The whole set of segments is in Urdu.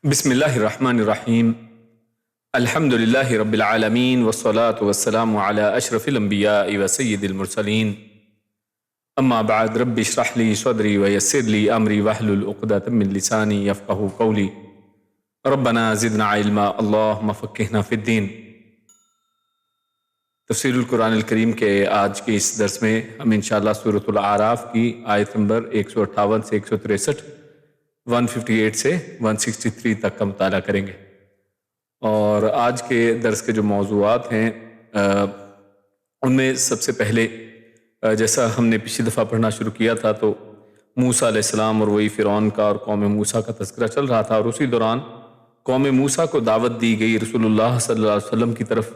بسم اللہ الرحمن الرحیم الحمد للہ رب العالمین والصلاة والسلام علی اشرف الانبیاء وسید المرسلین اما بعد رب اشرح لی صدری ویسر لی امری واحلل عقدۃ من لسانی یفقہوا قولی ربنا زدنا علما اللہم فقہنا فی الدین۔ تفسیر القرآن الکریم کے آج کے اس درس میں ہم انشاءاللہ سورۃ الاعراف کی آیت نمبر 158 سے 163، 158 سے 163 تک کا مطالعہ کریں گے۔ اور آج کے درس کے جو موضوعات ہیں ان میں سب سے پہلے جیسا ہم نے پچھلی دفعہ پڑھنا شروع کیا تھا تو موسیٰ علیہ السلام اور وہی فرعون کا اور قوم موسیٰ کا تذکرہ چل رہا تھا، اور اسی دوران قوم موسیٰ کو دعوت دی گئی رسول اللہ صلی اللہ علیہ وسلم کی طرف،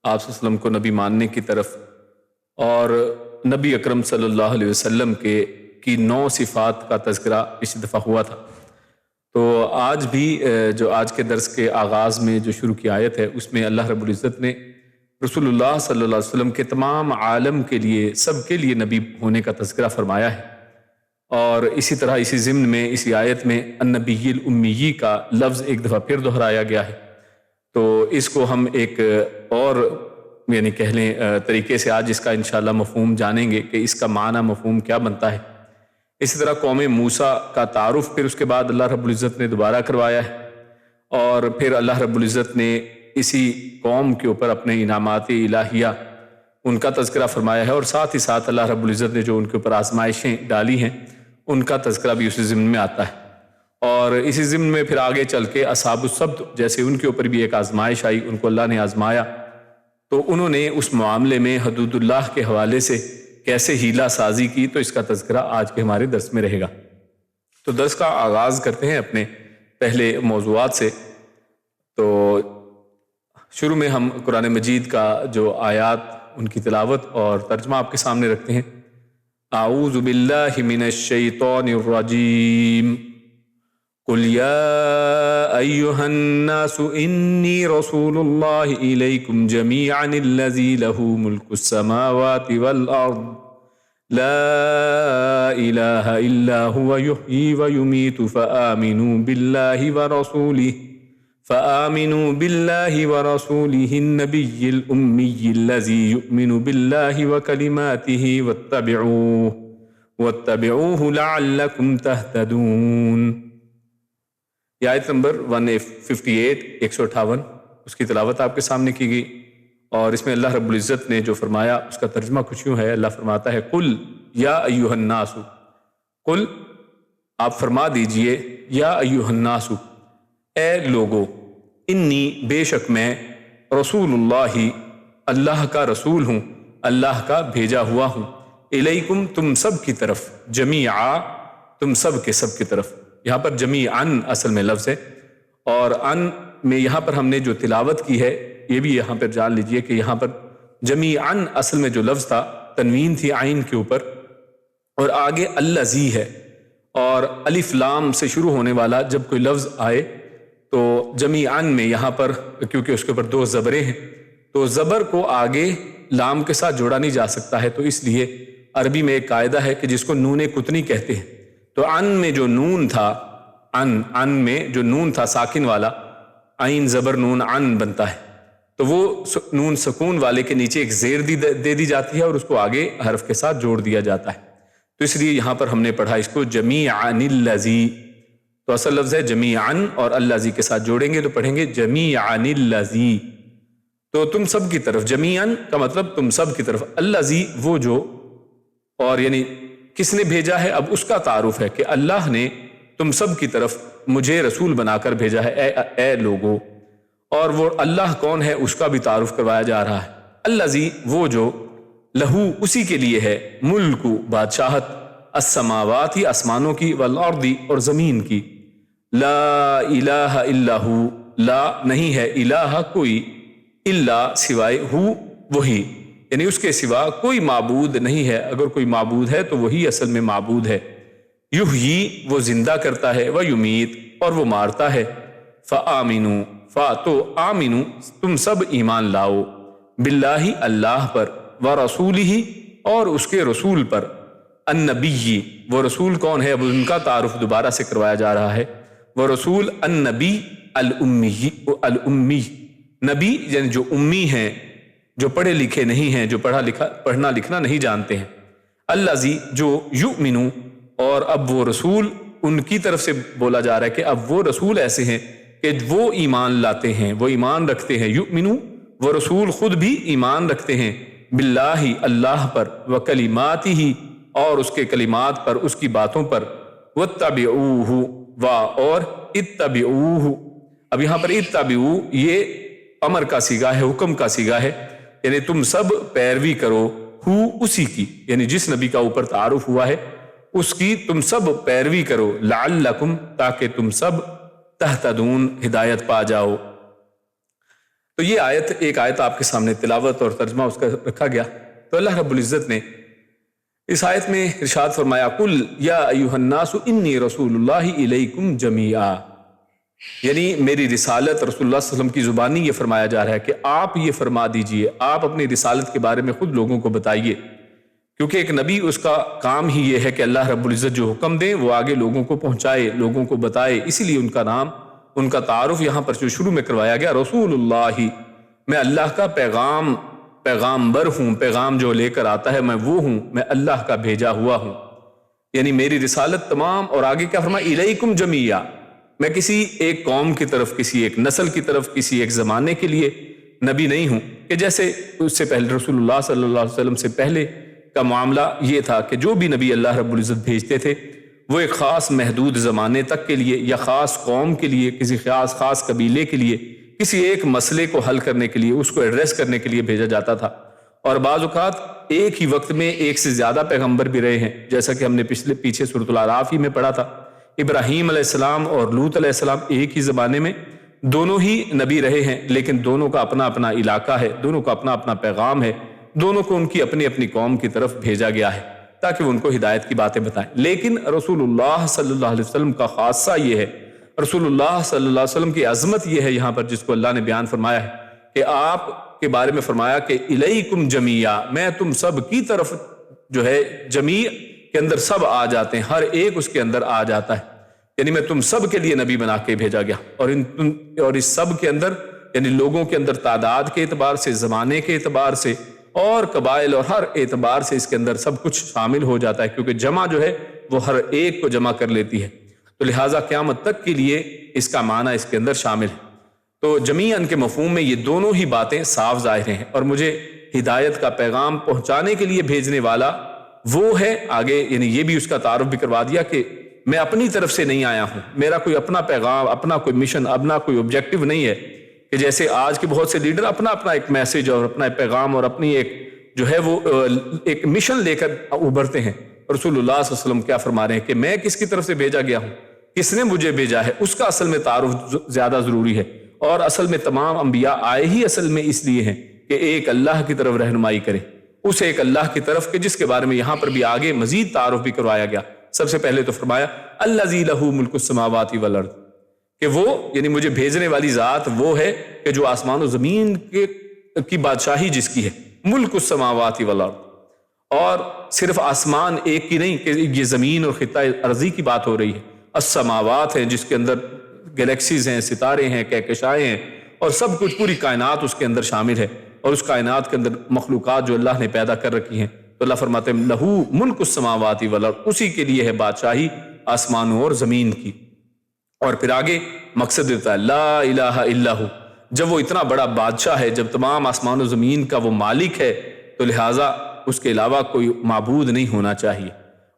آپ صلی اللہ علیہ وسلم کو نبی ماننے کی طرف، اور نبی اکرم صلی اللہ علیہ وسلم کی 9 صفات کا تذکرہ پچھلی دفعہ ہوا تھا۔ تو آج بھی جو آج کے درس کے آغاز میں جو شروع کی آیت ہے اس میں اللہ رب العزت نے رسول اللہ صلی اللہ علیہ وسلم کے تمام عالم کے لیے، سب کے لیے نبی ہونے کا تذکرہ فرمایا ہے، اور اسی طرح اسی ضمن میں اسی آیت میں النبی الامی کا لفظ ایک دفعہ پھر دہرایا گیا ہے۔ تو اس کو ہم ایک اور یعنی کہہ لیں طریقے سے آج اس کا انشاءاللہ مفہوم جانیں گے کہ اس کا معنی مفہوم کیا بنتا ہے۔ اسی طرح قوم موسیٰ کا تعارف پھر اس کے بعد اللہ رب العزت نے دوبارہ کروایا ہے، اور پھر اللہ رب العزت نے اسی قوم کے اوپر اپنے انعامات الہیہ ان کا تذکرہ فرمایا ہے، اور ساتھ ہی ساتھ اللہ رب العزت نے جو ان کے اوپر آزمائشیں ڈالی ہیں ان کا تذکرہ بھی اسی ضمن میں آتا ہے۔ اور اسی ضمن میں پھر آگے چل کے اصحاب السبت جیسے ان کے اوپر بھی ایک آزمائش آئی، ان کو اللہ نے آزمایا تو انہوں نے اس معاملے میں حدود اللہ کے حوالے سے کیسے ہیلہ سازی کی، تو اس کا تذکرہ آج کے ہمارے درس میں رہے گا۔ تو درس کا آغاز کرتے ہیں اپنے پہلے موضوعات سے۔ تو شروع میں ہم قرآن مجید کا جو آیات ان کی تلاوت اور ترجمہ آپ کے سامنے رکھتے ہیں۔ اعوذ باللہ من الشیطان الرجیم، قل یا ایہا الناس انی رسول اللہ الیکم جمیعا الذی لہ ملک السماوات والارض لا الہ الا هو یحیی ویمیت فآمنوا باللہ ورسولہ النبی الامی الذی یؤمن باللہ وکلماتہ واتبعوہ لعلکم تہتدون۔ یہ آیت نمبر 158 158 اس کی تلاوت آپ کے سامنے کی گئی، اور اس میں اللہ رب العزت نے جو فرمایا اس کا ترجمہ کچھ یوں ہے۔ اللہ فرماتا ہے قل یا ایھا الناس، قل آپ فرما دیجئے، یا ایھا الناس اے لوگو، انی بے شک میں رسول اللہ اللہ کا رسول ہوں، اللہ کا بھیجا ہوا ہوں، الیکم تم سب کی طرف، جمیعا تم سب کے سب کی طرف۔ یہاں پر جمیعاً اصل میں لفظ ہے، اور ان میں یہاں پر ہم نے جو تلاوت کی ہے یہ بھی یہاں پر جان لیجئے کہ یہاں پر جمیعاً اصل میں جو لفظ تھا تنوین تھی عین کے اوپر، اور آگے الذی ہے، اور الف لام سے شروع ہونے والا جب کوئی لفظ آئے تو جمیعاً میں یہاں پر کیونکہ اس کے اوپر 2 زبریں ہیں تو زبر کو آگے لام کے ساتھ جوڑا نہیں جا سکتا ہے، تو اس لیے عربی میں ایک قاعدہ ہے کہ جس کو نون قطنی کہتے ہیں۔ تو ان میں جو نون تھا، ان میں جو نون تھا ساکن والا، عین زبر نون ان بنتا ہے، تو وہ نون سکون والے کے نیچے ایک زیر دے دی جاتی ہے اور اس کو آگے حرف کے ساتھ جوڑ دیا جاتا ہے، تو اس لیے یہاں پر ہم نے پڑھا اس کو جمیعاً الذی، تو اصل لفظ ہے جمیعاً اور الذی کے ساتھ جوڑیں گے تو پڑھیں گے جمیعاً الذی، تو تم سب کی طرف، جمیعاً کا مطلب تم سب کی طرف، الذی وہ جو، اور یعنی کس نے بھیجا ہے، اب اس کا تعارف ہے کہ اللہ نے تم سب کی طرف مجھے رسول بنا کر بھیجا ہے اے لوگو، اور وہ اللہ کون ہے اس کا بھی تعارف کروایا جا رہا ہے۔ الذی وہ جو، لہو اسی کے لیے ہے، ملک بادشاہت، السماوات آسمانوں کی، والارض اور زمین کی، لا الہ الا ہو لا نہیں ہے، الہ کوئی، الا سوائے، ہو وہی، یعنی اس کے سوا کوئی معبود نہیں ہے، اگر کوئی معبود ہے تو وہی اصل میں معبود ہے۔ یحیی وہ زندہ کرتا ہے، ویمیت اور وہ مارتا ہے، فآمنوا تو آمنو تم سب ایمان لاؤ، باللہ اللہ پر، ورسولہ اور اس کے رسول پر، النبی وہ رسول کون ہے، اب ان کا تعارف دوبارہ سے کروایا جا رہا ہے، ورسول النبی الأمی، نبی یعنی جو امی ہیں، جو پڑھے لکھے نہیں ہیں، جو پڑھنا لکھنا نہیں جانتے ہیں، الذی جو یؤمنو، اور اب وہ رسول ان کی طرف سے بولا جا رہا ہے کہ اب وہ رسول ایسے ہیں کہ وہ ایمان لاتے ہیں، وہ ایمان رکھتے ہیں، یؤمنو وہ رسول خود بھی ایمان رکھتے ہیں، باللہ اللہ پر، وکلماتہ اور اس کے کلمات پر، اس کی باتوں پر، واتبعوہ اور اتبعوہ، اب یہاں پر اتبعو یہ امر کا صیغہ ہے، حکم کا صیغہ ہے، یعنی تم سب پیروی کرو، اسی کی، یعنی جس نبی کا اوپر تعارف ہوا ہے اس کی تم سب پیروی کرو، لعلکم تاکہ تم سب تہتدون ہدایت پا جاؤ۔ تو یہ ایک آیت آپ کے سامنے تلاوت اور ترجمہ اس کا رکھا گیا۔ تو اللہ رب العزت نے اس آیت میں ارشاد فرمایا، قل یا ایھا الناس انی رسول اللہ الیکم جمیعا، یعنی میری رسالت، رسول اللہ صلی اللہ علیہ وسلم کی زبانی یہ فرمایا جا رہا ہے کہ آپ یہ فرما دیجئے، آپ اپنی رسالت کے بارے میں خود لوگوں کو بتائیے، کیونکہ ایک نبی اس کا کام ہی یہ ہے کہ اللہ رب العزت جو حکم دے وہ آگے لوگوں کو پہنچائے، لوگوں کو بتائے، اسی لیے ان کا نام، ان کا تعارف یہاں پر جو شروع میں کروایا گیا، رسول اللہ، میں اللہ کا پیغامبر ہوں، پیغام جو لے کر آتا ہے میں وہ ہوں، میں اللہ کا بھیجا ہوا ہوں، یعنی میری رسالت تمام، اور آگے کیا فرمایا، الیکم جمیعا، میں کسی ایک قوم کی طرف، کسی ایک نسل کی طرف، کسی ایک زمانے کے لیے نبی نہیں ہوں، کہ جیسے اس سے پہلے رسول اللہ صلی اللہ علیہ وسلم سے پہلے کا معاملہ یہ تھا کہ جو بھی نبی اللہ رب العزت بھیجتے تھے وہ ایک خاص محدود زمانے تک کے لیے، یا خاص قوم کے لیے، کسی خاص قبیلے کے لیے، کسی ایک مسئلے کو حل کرنے کے لیے، اس کو ایڈریس کرنے کے لیے بھیجا جاتا تھا، اور بعض اوقات ایک ہی وقت میں ایک سے زیادہ پیغمبر بھی رہے ہیں، جیسا کہ ہم نے پیچھے سورۃ الاعراف ہی میں پڑھا تھا، ابراہیم علیہ السلام اور لوط علیہ السلام ایک ہی زمانے میں دونوں ہی نبی رہے ہیں، لیکن دونوں کا اپنا اپنا علاقہ ہے، دونوں کا اپنا اپنا پیغام ہے، دونوں کو ان کی اپنی اپنی قوم کی طرف بھیجا گیا ہے تاکہ وہ ان کو ہدایت کی باتیں بتائیں۔ لیکن رسول اللہ صلی اللہ علیہ وسلم کا خاصہ یہ ہے، رسول اللہ صلی اللہ علیہ وسلم کی عظمت یہ ہے یہاں پر جس کو اللہ نے بیان فرمایا ہے کہ آپ کے بارے میں فرمایا کہ الیکم جمیعا، میں تم سب کی طرف جو ہے، جمیع کے اندر سب آ جاتے ہیں، ہر ایک اس کے اندر آ جاتا ہے، یعنی میں تم سب کے لیے نبی بنا کے بھیجا گیا، اور اس سب کے اندر یعنی لوگوں کے اندر تعداد کے اعتبار سے، زمانے کے اعتبار سے اور قبائل اور ہر اعتبار سے اس کے اندر سب کچھ شامل ہو جاتا ہے، کیونکہ جمع جو ہے وہ ہر ایک کو جمع کر لیتی ہے، تو لہٰذا قیامت تک کے لیے اس کا معنی اس کے اندر شامل ہے۔ تو جمیعاً کے مفہوم میں یہ دونوں ہی باتیں صاف ظاہر ہیں، اور مجھے ہدایت کا پیغام پہنچانے کے لیے بھیجنے والا وہ ہے، آگے یعنی یہ بھی اس کا تعارف بھی کروا دیا کہ میں اپنی طرف سے نہیں آیا ہوں، میرا کوئی اپنا پیغام، اپنا کوئی مشن، اپنا کوئی آبجیکٹو نہیں ہے، کہ جیسے آج کے بہت سے لیڈر اپنا ایک میسج اور اپنا پیغام اور اپنی ایک جو ہے وہ ایک مشن لے کر ابھرتے ہیں۔ رسول اللہ صلی اللہ علیہ وسلم کیا فرما رہے ہیں کہ میں کس کی طرف سے بھیجا گیا ہوں، کس نے مجھے بھیجا ہے، اس کا اصل میں تعارف زیادہ ضروری ہے، اور اصل میں تمام انبیاء آئے ہی اصل میں اس لیے ہیں کہ ایک اللہ کی طرف رہنمائی کرے، اس ایک اللہ کی طرف کے جس کے بارے میں یہاں پر بھی آگے مزید تعارف بھی کروایا گیا۔ سب سے پہلے تو فرمایا الذی لہ ملک السماوات والارض، کہ وہ یعنی مجھے بھیجنے والی ذات وہ ہے کہ جو آسمان و زمین کی بادشاہی جس کی ہے، ملک السماوات والارض، اور صرف آسمان ایک کی نہیں کہ یہ زمین اور خطہ ارضی کی بات ہو رہی ہے، السماوات ہے جس کے اندر گلیکسیز ہیں، ستارے ہیں، کہکشائیں ہیں، اور سب کچھ پوری کائنات اس کے اندر شامل ہے، اور اس کائنات کے اندر مخلوقات جو اللہ نے پیدا کر رکھی ہیں، تو اللہ فرماتے ہیں لہو ملک السماوات والارض، اسی کے لیے ہے بادشاہی آسمانوں اور زمین کی۔ اور پھر آگے مقصد دیتا ہے لا الہ الا ہو، جب وہ اتنا بڑا بادشاہ ہے، جب تمام آسمان و زمین کا وہ مالک ہے، تو لہٰذا اس کے علاوہ کوئی معبود نہیں ہونا چاہیے،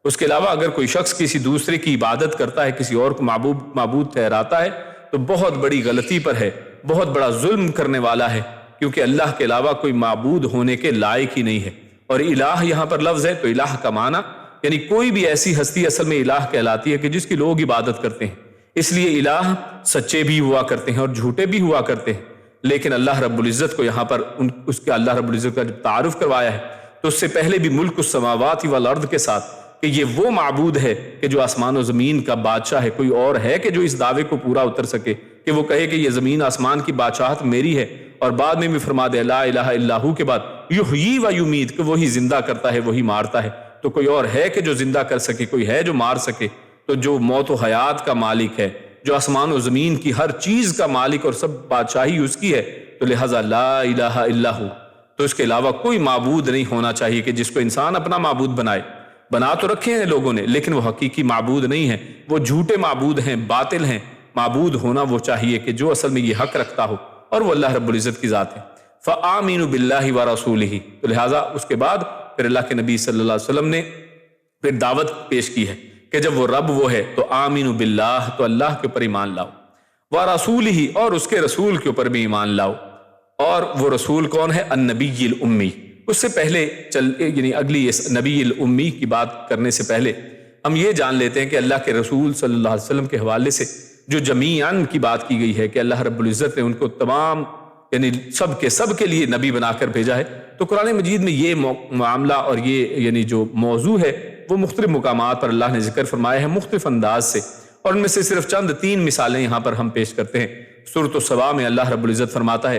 اس کے علاوہ اگر کوئی شخص کسی دوسرے کی عبادت کرتا ہے، کسی اور کو معبود ٹھہراتا ہے، تو بہت بڑی غلطی پر ہے، بہت بڑا ظلم کرنے والا ہے، کیونکہ اللہ کے علاوہ کوئی معبود ہونے کے لائق ہی نہیں ہے۔ اور الہ یہاں پر لفظ ہے، تو الہ کا معنی یعنی کوئی بھی ایسی ہستی اصل میں الہ کہلاتی ہے کہ جس کی لوگ عبادت کرتے ہیں، اس لیے الہ سچے بھی ہوا کرتے ہیں اور جھوٹے بھی ہوا کرتے ہیں، لیکن اللہ رب العزت کو یہاں پر اس کا اللہ رب العزت کا جب تعارف کروایا ہے تو اس سے پہلے بھی ملک السماوات والارض کے ساتھ کہ یہ وہ معبود ہے کہ جو آسمان و زمین کا بادشاہ ہے، کوئی اور ہے کہ جو اس دعوے کو پورا اتر سکے کہ وہ کہے کہ یہ زمین آسمان کی بادشاہت میری ہے، اور بعد میں بھی فرما دے لا الہ الا ہو کے بعد یحیی و یمیت کہ وہی زندہ کرتا ہے، وہی مارتا ہے، تو کوئی اور ہے کہ جو زندہ کر سکے، کوئی ہے جو مار سکے، تو جو موت و حیات کا مالک ہے، جو آسمان و زمین کی ہر چیز کا مالک اور سب بادشاہی اس کی ہے، تو لہٰذا لا الہ الا ہو، تو اس کے علاوہ کوئی معبود نہیں ہونا چاہیے کہ جس کو انسان اپنا معبود بنائے۔ بنا تو رکھے ہیں لوگوں نے، لیکن وہ حقیقی معبود نہیں ہیں، وہ جھوٹے معبود ہیں، باطل ہیں۔ معبود ہونا وہ چاہیے کہ جو اصل میں یہ حق رکھتا ہو، اور وہ اللہ رب العزت کی ذات ہے۔ فآمنوا باللہ ورسولہ، تو لہٰذا اس کے بعد پھر اللہ کے نبی صلی اللہ علیہ وسلم نے پھر دعوت پیش کی ہے کہ جب وہ رب وہ ہے تو آمنوا باللہ، تو اللہ کے اوپر ایمان لاؤ، ورسولہ، اور اس کے رسول کے اوپر بھی ایمان لاؤ۔ اور وہ رسول کون ہے؟ النبی الامی۔ اس سے پہلے یعنی اگلی اس نبی الامی کی بات کرنے سے پہلے ہم یہ جان لیتے ہیں کہ اللہ کے رسول صلی اللہ علیہ وسلم کے حوالے سے جو جمیعاً کی بات کی گئی ہے کہ اللہ رب العزت نے ان کو تمام یعنی سب کے لیے نبی بنا کر بھیجا ہے، تو قرآن مجید میں یہ معاملہ اور یہ یعنی جو موضوع ہے وہ مختلف مقامات پر اللہ نے ذکر فرمایا ہے مختلف انداز سے، اور ان میں سے صرف چند 3 مثالیں یہاں پر ہم پیش کرتے ہیں۔ سورۃ السبا میں اللہ رب العزت فرماتا ہے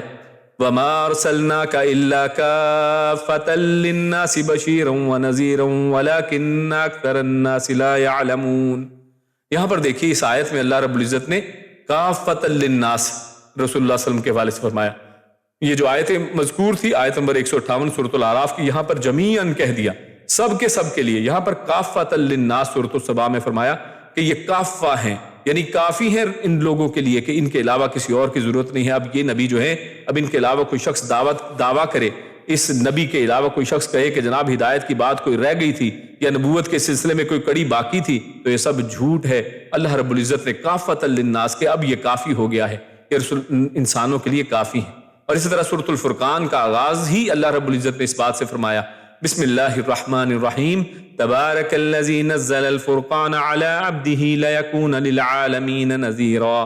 وَمَا أَرْسَلْنَاكَ إِلَّا كَافَّةً لِلنَّاسِ بَشِيرًا وَنَذِيرًا وَلَكِنَّ أَكْثَرَ النَّاسِ لَا يَعْلَمُونَ۔ یہاں پر دیکھیے اس آیت میں اللہ رب العزت نے کافۃ للناس رسول اللہ صلی اللہ علیہ وسلم کے حوالے سے فرمایا۔ یہ جو آیت مذکور تھی آیت نمبر 158 سورۃ الاعراف کی، یہاں پر جمیعاً کہہ دیا سب کے لیے۔ یہاں پر کافۃ للناس سورۃ السبا میں فرمایا کہ یہ کافہ ہیں، یعنی کافی ہیں ان لوگوں کے لیے کہ ان کے علاوہ کسی اور کی ضرورت نہیں ہے۔ اب یہ نبی جو ہے، اب ان کے علاوہ کوئی شخص دعویٰ کرے، اس نبی کے علاوہ کوئی شخص کہے کہ جناب ہدایت کی بات کوئی رہ گئی تھی یا نبوت کے سلسلے میں کوئی کڑی باقی تھی، تو یہ سب جھوٹ ہے۔ اللہ رب العزت نے کافۃ للناس کے اب یہ کافی ہو گیا ہے، یہ رسول انسانوں کے لیے کافی ہے۔ اور اسی طرح سورۃ الفرقان کا آغاز ہی اللہ رب العزت نے اس بات سے فرمایا بسم اللہ الرحمن الرحیم تبارک الذی نزل الفرقان علی عبدہ لیکون للعالمین نذیرا۔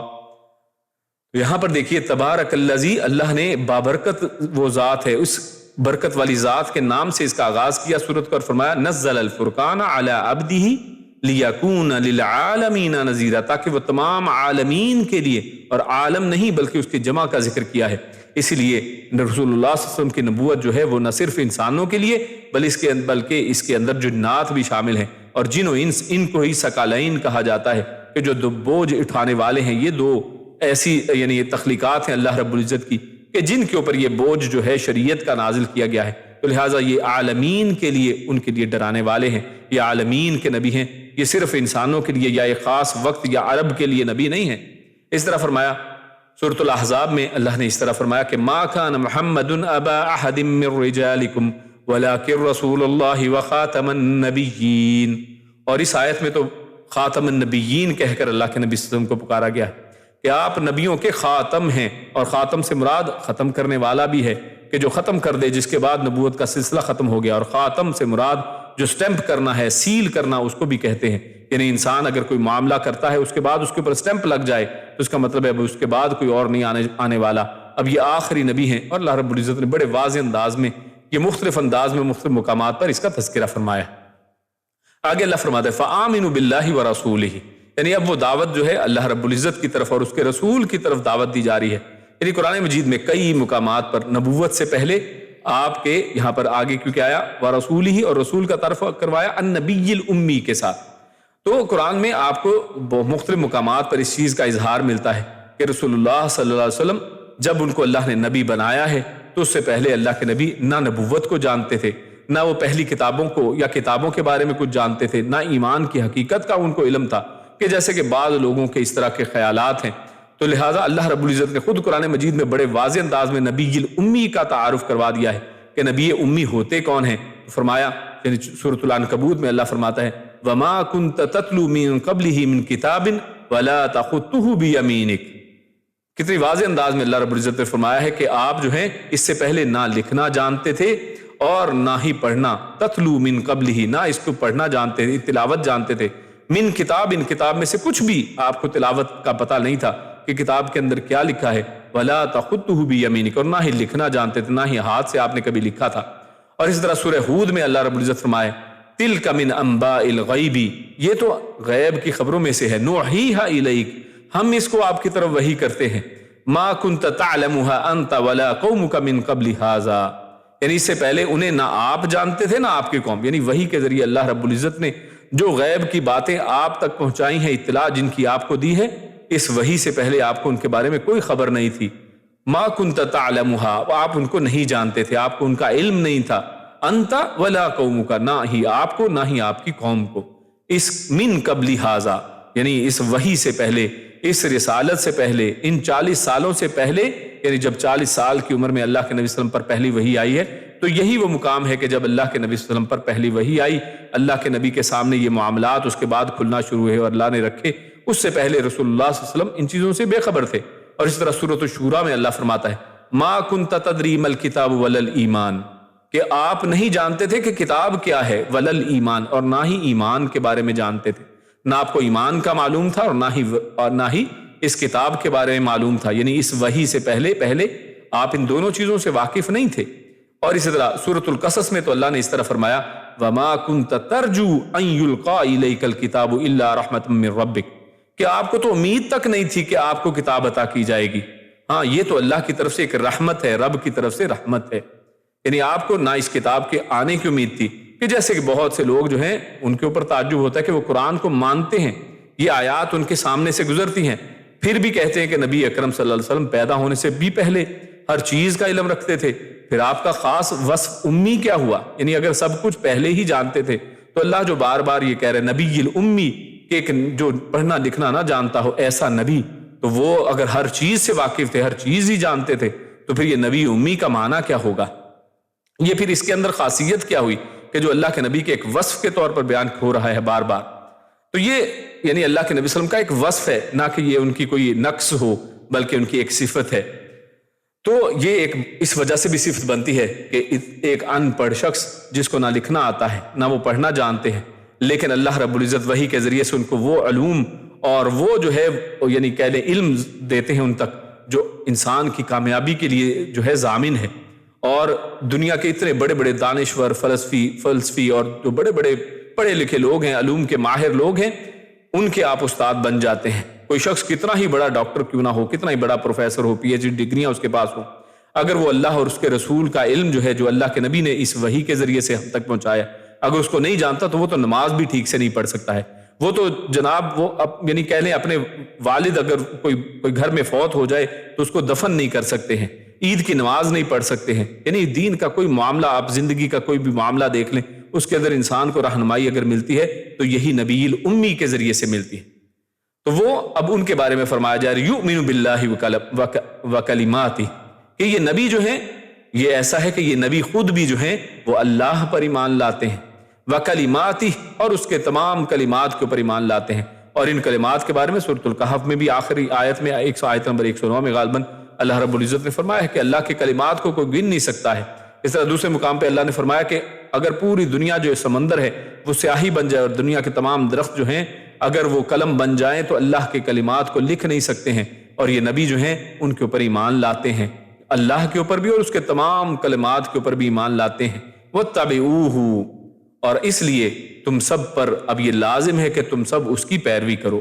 یہاں پر دیکھیے تبارک الذی، اللہ نے بابرکت وہ ذات ہے، اس برکت والی ذات کے نام سے اس کا آغاز کیا سورت کو، اور فرمایا نزل الفرقان علی عبدہ لیکون للعالمین نذیرا، تاکہ وہ تمام عالمین کے لیے، اور عالم نہیں بلکہ اس کی جمع کا ذکر کیا ہے، اسی لیے رسول اللہ صلی اللہ علیہ وسلم کی نبوت جو ہے وہ نہ صرف انسانوں کے لیے بلکہ اس کے اندر جنات بھی شامل ہیں، اور جن و انس، ان کو ہی ثقلین کہا جاتا ہے کہ جو 2 بوجھ اٹھانے والے ہیں۔ یہ 2 ایسی یعنی تخلیقات ہیں اللہ رب العزت کی کہ جن کے اوپر یہ بوجھ جو ہے شریعت کا نازل کیا گیا ہے، تو لہٰذا یہ عالمین کے لیے ان کے لیے ڈرانے والے ہیں، یہ عالمین کے نبی ہیں، یہ صرف انسانوں کے لیے یا ایک خاص وقت یا عرب کے لیے نبی نہیں ہیں۔ اس طرح فرمایا سورۃ الاحزاب میں اللہ نے اس طرح فرمایا کہ ما کان محمد ابا احد من رجالکم ولکن رسول اللہ وخاتم النبیین، اور اس آیت میں تو خاتم النبیین کہہ کر اللہ کے نبی صلی اللہ علیہ وسلم کو پکارا گیا ہے کہ آپ نبیوں کے خاتم ہیں، اور خاتم سے مراد ختم کرنے والا بھی ہے کہ جو ختم کر دے، جس کے بعد نبوت کا سلسلہ ختم ہو گیا، اور خاتم سے مراد جو سٹیمپ کرنا ہے، سیل کرنا، اس کو بھی کہتے ہیں۔ یعنی انسان اگر کوئی معاملہ کرتا ہے اس کے بعد اس کے اوپر سٹیمپ لگ جائے تو اس کا مطلب ہے اب اس کے بعد کوئی اور نہیں آنے والا، اب یہ آخری نبی ہیں۔ اور اللہ رب العزت نے بڑے واضح انداز میں یہ مختلف انداز میں مختلف مقامات پر اس کا تذکرہ فرمایا۔ آگے اللہ فرماتا ہے فآمنوا باللہ ورسولہ، یعنی اب وہ دعوت جو ہے اللہ رب العزت کی طرف اور اس کے رسول کی طرف دعوت دی جا رہی ہے۔ یعنی قرآن مجید میں کئی مقامات پر نبوت سے پہلے آپ کے یہاں پر آگے کیونکہ آیا ورسولہ، اور رسول کا تعارف کروایا النبی الامی کے ساتھ، تو قرآن میں آپ کو مختلف مقامات پر اس چیز کا اظہار ملتا ہے کہ رسول اللہ صلی اللہ علیہ وسلم جب ان کو اللہ نے نبی بنایا ہے تو اس سے پہلے اللہ کے نبی نہ نبوت کو جانتے تھے، نہ وہ پہلی کتابوں کو یا کتابوں کے بارے میں کچھ جانتے تھے، نہ ایمان کی حقیقت کا ان کو علم تھا، کہ جیسے کہ بعض لوگوں کے اس طرح کے خیالات ہیں۔ تو لہٰذا اللہ رب العزت نے خود قرآن مجید میں بڑے واضح انداز میں نبی الامی کا تعارف کروا دیا ہے کہ نبی امی ہوتے کون ہیں۔ فرمایا یعنی سورۃ العنکبوت میں اللہ فرماتا ہے وما كنت تتلو من قبله من کتاب ولا تخطه بيمينك، کتنی واضح انداز میں اللہ رب العزت نے فرمایا ہے کہ آپ جو ہیں اس سے پہلے نہ لکھنا جانتے تھے اور نہ ہی پڑھنا، تتلو من قبله، نہ اس کو پڑھنا جانتے تھے، تلاوت جانتے تھے، من کتاب، ان کتاب میں سے کچھ بھی آپ کو تلاوت کا پتہ نہیں تھا کہ کتاب کے اندر کیا لکھا ہے، ولا تخطه بيمينك، اور نہ ہی لکھنا جانتے تھے، نہ ہی ہاتھ سے آپ نے کبھی لکھا تھا۔ اور اس طرح سورہ ہود میں اللہ رب العزت فرمائے تلک من انباء الغیب، یہ تو غیب کی خبروں میں سے ہے، نوحیھا الیک، ہم اس کو آپ کی طرف وحی کرتے ہیں، ما کنت تعلمها انت ولا قومك من قبل هذا، یعنی اس سے پہلے انہیں نہ آپ جانتے تھے نہ آپ کی قوم، یعنی وحی کے ذریعے اللہ رب العزت نے جو غیب کی باتیں آپ تک پہنچائی ہیں، اطلاع جن کی آپ کو دی ہے، اس وحی سے پہلے آپ کو ان کے بارے میں کوئی خبر نہیں تھی. ما کنت تعلمھا، آپ ان کو نہیں جانتے تھے، آپ کو ان کا علم نہیں تھا. انت ولا قومک، نہ ہی آپ کو نہ ہی آپ کی قوم کو. اس من قبل ھذا، یعنی اس وحی سے پہلے، اس رسالت سے پہلے، ان 40 سالوں سے پہلے، یعنی جب 40 سال کی عمر میں اللہ کے نبی صلی اللہ علیہ وسلم پر پہلی وحی آئی ہے، تو یہی وہ مقام ہے کہ جب اللہ کے نبی صلی اللہ علیہ وسلم پر پہلی وحی آئی، اللہ کے نبی کے سامنے یہ معاملات اس کے بعد کھلنا شروع ہوئے اور اللہ نے رکھے. اس سے پہلے رسول اللہ صلی اللہ علیہ وسلم ان چیزوں سے بے خبر تھے. اور اس طرح سورۃ الشورى میں اللہ فرماتا ہے ما کنت تدری ما الکتاب ولا الایمان، کہ آپ نہیں جانتے تھے کہ کتاب کیا ہے، ولا الایمان، اور نہ ہی ایمان کے بارے میں جانتے تھے. نہ آپ کو ایمان کا معلوم تھا اور نہ ہی اس کتاب کے بارے میں معلوم تھا، یعنی اس وحی سے پہلے آپ ان دونوں چیزوں سے واقف نہیں تھے. اور اسی طرح سورۃ القصص میں تو اللہ نے اس طرح فرمایا وما كنت ترجو ان يلقى اليك الكتاب الا رحمة من ربك، کہ آپ کو تو امید تک نہیں تھی کہ آپ کو کتاب عطا کی جائے گی. ہاں، یہ تو اللہ کی طرف سے ایک رحمت ہے، رب کی طرف سے رحمت ہے. یعنی آپ کو نہ اس کتاب کے آنے کی امید تھی، کہ جیسے کہ بہت سے لوگ جو ہیں ان کے اوپر تعجب ہوتا ہے کہ وہ قرآن کو مانتے ہیں، یہ آیات ان کے سامنے سے گزرتی ہیں، پھر بھی کہتے ہیں کہ نبی اکرم صلی اللہ علیہ وسلم پیدا ہونے سے بھی پہلے ہر چیز کا علم رکھتے تھے. پھر آپ کا خاص وصف امی کیا ہوا؟ یعنی اگر سب کچھ پہلے ہی جانتے تھے تو اللہ جو بار بار یہ کہہ رہے نبی الامی، کہ ایک جو پڑھنا لکھنا نہ جانتا ہو ایسا نبی، تو وہ اگر ہر چیز سے واقف تھے، ہر چیز ہی جانتے تھے، تو پھر یہ نبی امی کا معنی کیا ہوگا؟ یہ پھر اس کے اندر خاصیت کیا ہوئی کہ جو اللہ کے نبی کے ایک وصف کے طور پر بیان ہو رہا ہے بار بار. تو یہ یعنی اللہ کے نبی صلی اللہ علیہ وسلم کا ایک وصف ہے، نہ کہ یہ ان کی کوئی نقص ہو، بلکہ ان کی ایک صفت ہے. تو یہ ایک اس وجہ سے بھی صفت بنتی ہے کہ ایک ان پڑھ شخص جس کو نہ لکھنا آتا ہے نہ وہ پڑھنا جانتے ہیں، لیکن اللہ رب العزت وحی کے ذریعے سے ان کو وہ علوم اور وہ جو ہے یعنی کہہ لیں علم دیتے ہیں ان تک جو انسان کی کامیابی کے لیے جو ہے ضامن ہے. اور دنیا کے اتنے بڑے بڑے دانشور، فلسفی اور جو بڑے بڑے پڑھے لکھے لوگ ہیں، علوم کے ماہر لوگ ہیں، ان کے آپ استاد بن جاتے ہیں. کوئی شخص کتنا ہی بڑا ڈاکٹر کیوں نہ ہو، کتنا ہی بڑا پروفیسر ہو، پی ایچ ڈی ڈگریاں اس کے پاس ہو، اگر وہ اللہ اور اس کے رسول کا علم جو ہے جو اللہ کے نبی نے اس وحی کے ذریعے سے ہم تک پہنچایا، اگر اس کو نہیں جانتا تو وہ تو نماز بھی ٹھیک سے نہیں پڑھ سکتا ہے. وہ تو جناب وہ یعنی کہہ لیں اپنے والد اگر کوئی گھر میں فوت ہو جائے تو اس کو دفن نہیں کر سکتے ہیں، عید کی نماز نہیں پڑھ سکتے ہیں. یعنی دین کا کوئی معاملہ، آپ زندگی کا کوئی بھی معاملہ دیکھ لیں، اس کے اندر انسان کو رہنمائی اگر ملتی ہے تو یہی نبی الامی کے ذریعے سے ملتی ہے. تو وہ اب ان کے بارے میں فرمایا جا رہا ہے یؤمن باللہ وکلماتہ، کہ یہ نبی جو ہیں یہ ایسا ہے کہ یہ نبی خود بھی جو ہیں وہ اللہ پر ایمان لاتے ہیں، وکلماتہ، اور اس کے تمام کلمات کے اوپر ایمان لاتے ہیں. اور ان کلمات کے بارے میں سورۃ الکہف میں بھی آخری آیت میں آیت نمبر 109 میں غالباً اللہ رب العزت نے فرمایا ہے کہ اللہ کے کلمات کو کوئی گن نہیں سکتا ہے. اس طرح دوسرے مقام پہ اللہ نے فرمایا کہ اگر پوری دنیا جو سمندر ہے وہ سیاہی بن جائے اور دنیا کے تمام درخت جو ہیں اگر وہ قلم بن جائیں تو اللہ کے کلمات کو لکھ نہیں سکتے ہیں. اور یہ نبی جو ہیں ان کے اوپر ایمان لاتے ہیں، اللہ کے اوپر بھی اور اس کے تمام کلمات کے اوپر بھی ایمان لاتے ہیں. وَاتَّبِعُوهُ، اور اس لیے تم سب پر اب یہ لازم ہے کہ تم سب اس کی پیروی کرو،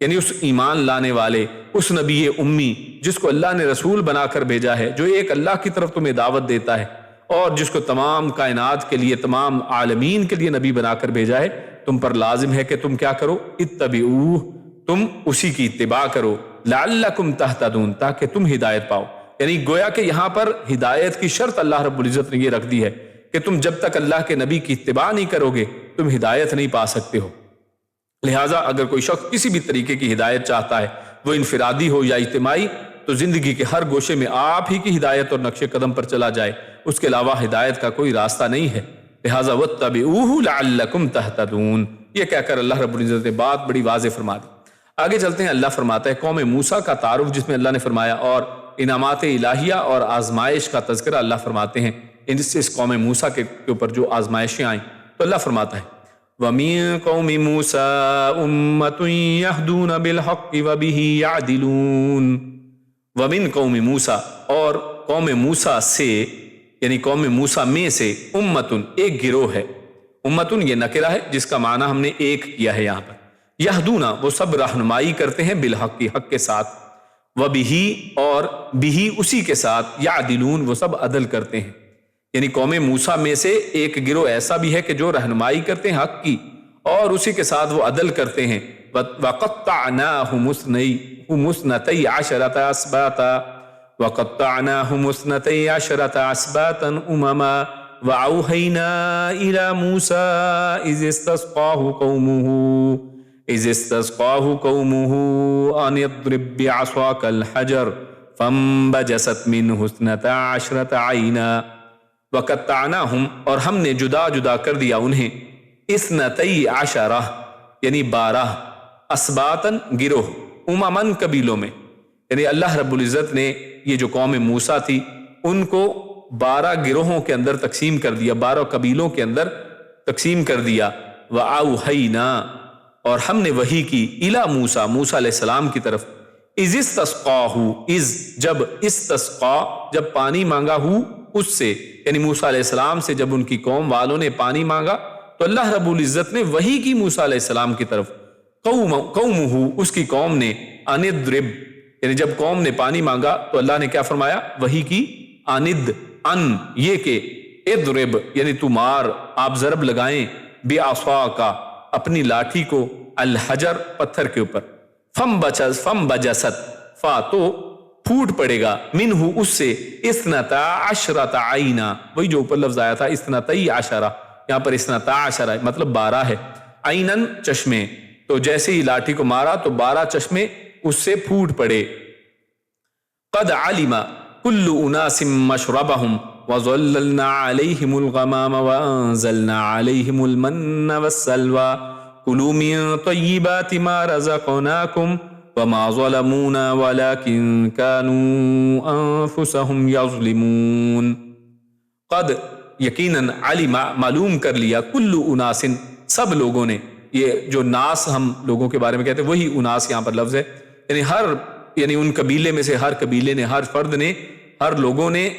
یعنی اس ایمان لانے والے، اس نبی امی جس کو اللہ نے رسول بنا کر بھیجا ہے، جو ایک اللہ کی طرف تمہیں دعوت دیتا ہے اور جس کو تمام کائنات کے لیے، تمام عالمین کے لیے نبی بنا کر بھیجا ہے. تم پر لازم ہے کہ تم کیا کرو؟ اتبعوہ، تم اسی کی اتباع کرو، لعلکم تہتدون، تاکہ تم ہدایت پاؤ. یعنی گویا کہ یہاں پر ہدایت کی شرط اللہ رب العزت نے یہ رکھ دی ہے کہ تم جب تک اللہ کے نبی کی اتباع نہیں کرو گے تم ہدایت نہیں پا سکتے ہو. لہٰذا اگر کوئی شخص کسی بھی طریقے کی ہدایت چاہتا ہے، وہ انفرادی ہو یا اجتماعی، تو زندگی کے ہر گوشے میں آپ ہی کی ہدایت اور نقش قدم پر چلا جائے، اس کے علاوہ ہدایت کا کوئی راستہ نہیں ہے. لہٰذا واتبعوہ لعلکم تہتدون، یہ کہہ کر اللہ رب العزت نے بات بڑی واضح فرما دی. آگے چلتے ہیں. اللہ فرماتا ہے قوم موسیٰ کا تعارف جس میں اللہ نے فرمایا اور انعامات الہیہ اور آزمائش کا تذکرہ اللہ فرماتے ہیں اس قوم موسیٰ کے اوپر جو آزمائشیں آئیں. تو اللہ فرماتا ہے وَمِن قَوْمِ مُوسَىٰ أُمَّةٌ يَهْدُونَ بِالْحَقِّ وَبِهِ يَعْدِلُونَ. وَمِن قَوْمِ مُوسَىٰ، اور قوم موسیٰ سے یعنی قوم موسیٰ میں سے، امتن ایک گروہ ہے. امتن یہ نکرہ ہے جس کا معنی ہم نے ایک کیا ہے یہاں پر. یہدونا وہ سب رہنمائی کرتے ہیں، بالحق کی حق کے ساتھ، وبہ اور بہ اسی کے ساتھ، یعدلون وہ سب عدل کرتے ہیں. یعنی قوم موسیٰ میں سے ایک گروہ ایسا بھی ہے کہ جو رہنمائی کرتے ہیں حق کی اور اسی کے ساتھ وہ عدل کرتے ہیں. وَقَطَّعْنَاهُمُ اثْنَتَيْ عَشَرَةَ أَسْبَاطًا وَقَطَّعْنَاهُمُ اثْنَتَيْ عَشَرَةَ أَسْبَاطًا أُمَمًا وَأَوْحَيْنَا إِلَى مُوسَىٰ إِذِ اسْتَسْقَاهُ قَوْمُهُ أَنِ اضْرِب بِّعَصَاكَ الْحَجَرَ فَانبَجَسَتْ مِنْهُ اثْنَتَا عَشْرَةَ عَيْنًا وَقَطَّعْنَاهُمْ اور ہم نے جدا جدا کر دیا انہیں اثنتئی عشرہ یعنی 12 اسباطن گروہ اممن قبیلوں میں، یعنی اللہ رب العزت نے یہ جو قوم موسیٰ تھی ان کو 12 گروہوں کے اندر تقسیم کر دیا، 12 قبیلوں کے اندر تقسیم کر دیا۔ وَأَوْحَيْنَا اور ہم نے وحی کی اِلیٰ موسیٰ موسیٰ علیہ السلام کی طرف اِذِ اسْتَسْقَاهُ جب استسقا جب پانی مانگا ہو اس سے، یعنی موسیٰ علیہ السلام سے جب ان کی قوم والوں نے پانی مانگا تو اللہ رب العزت نے وحی کی موسیٰ علیہ السلام کی طرف قومہ اس کی قوم نے ان اضرب یعنی جب قوم نے پانی مانگا تو اللہ نے کیا فرمایا وحی کی ان یہ کہ اضرب یعنی تو مار، آپ ضرب لگائیں بعصاک اپنی لاٹھی کو الحجر پتھر کے اوپر فم بجست تو پھوٹ پڑے گا منہ اس سے اثنتا عشرۃ عینا، وہی جو اوپر لفظ آیا تھا اثنتئی عشرہ، یہاں پر اثنتا عشرہ مطلب 12 ہے، عینن چشمے، تو جیسے ہی لاٹھی کو مارا تو 12 چشمے اس سے پھوٹ پڑے۔ قد علم کل اناس مشربہم وظللنا علیہم الغمام وانزلنا علیہم المن والسلوى کلوا من طیبات ما رزقناکم وما ظلمونا ولكن كانوا انفسهم يظلمون۔ قد یقیناً علم معلوم کر لیا کل اناس سب لوگوں نے، یہ جو ناس ہم لوگوں کے بارے میں کہتے ہیں وہی اناس یہاں پر لفظ ہے، یعنی ان قبیلے میں سے ہر قبیلے نے، ہر فرد نے، ہر لوگوں نے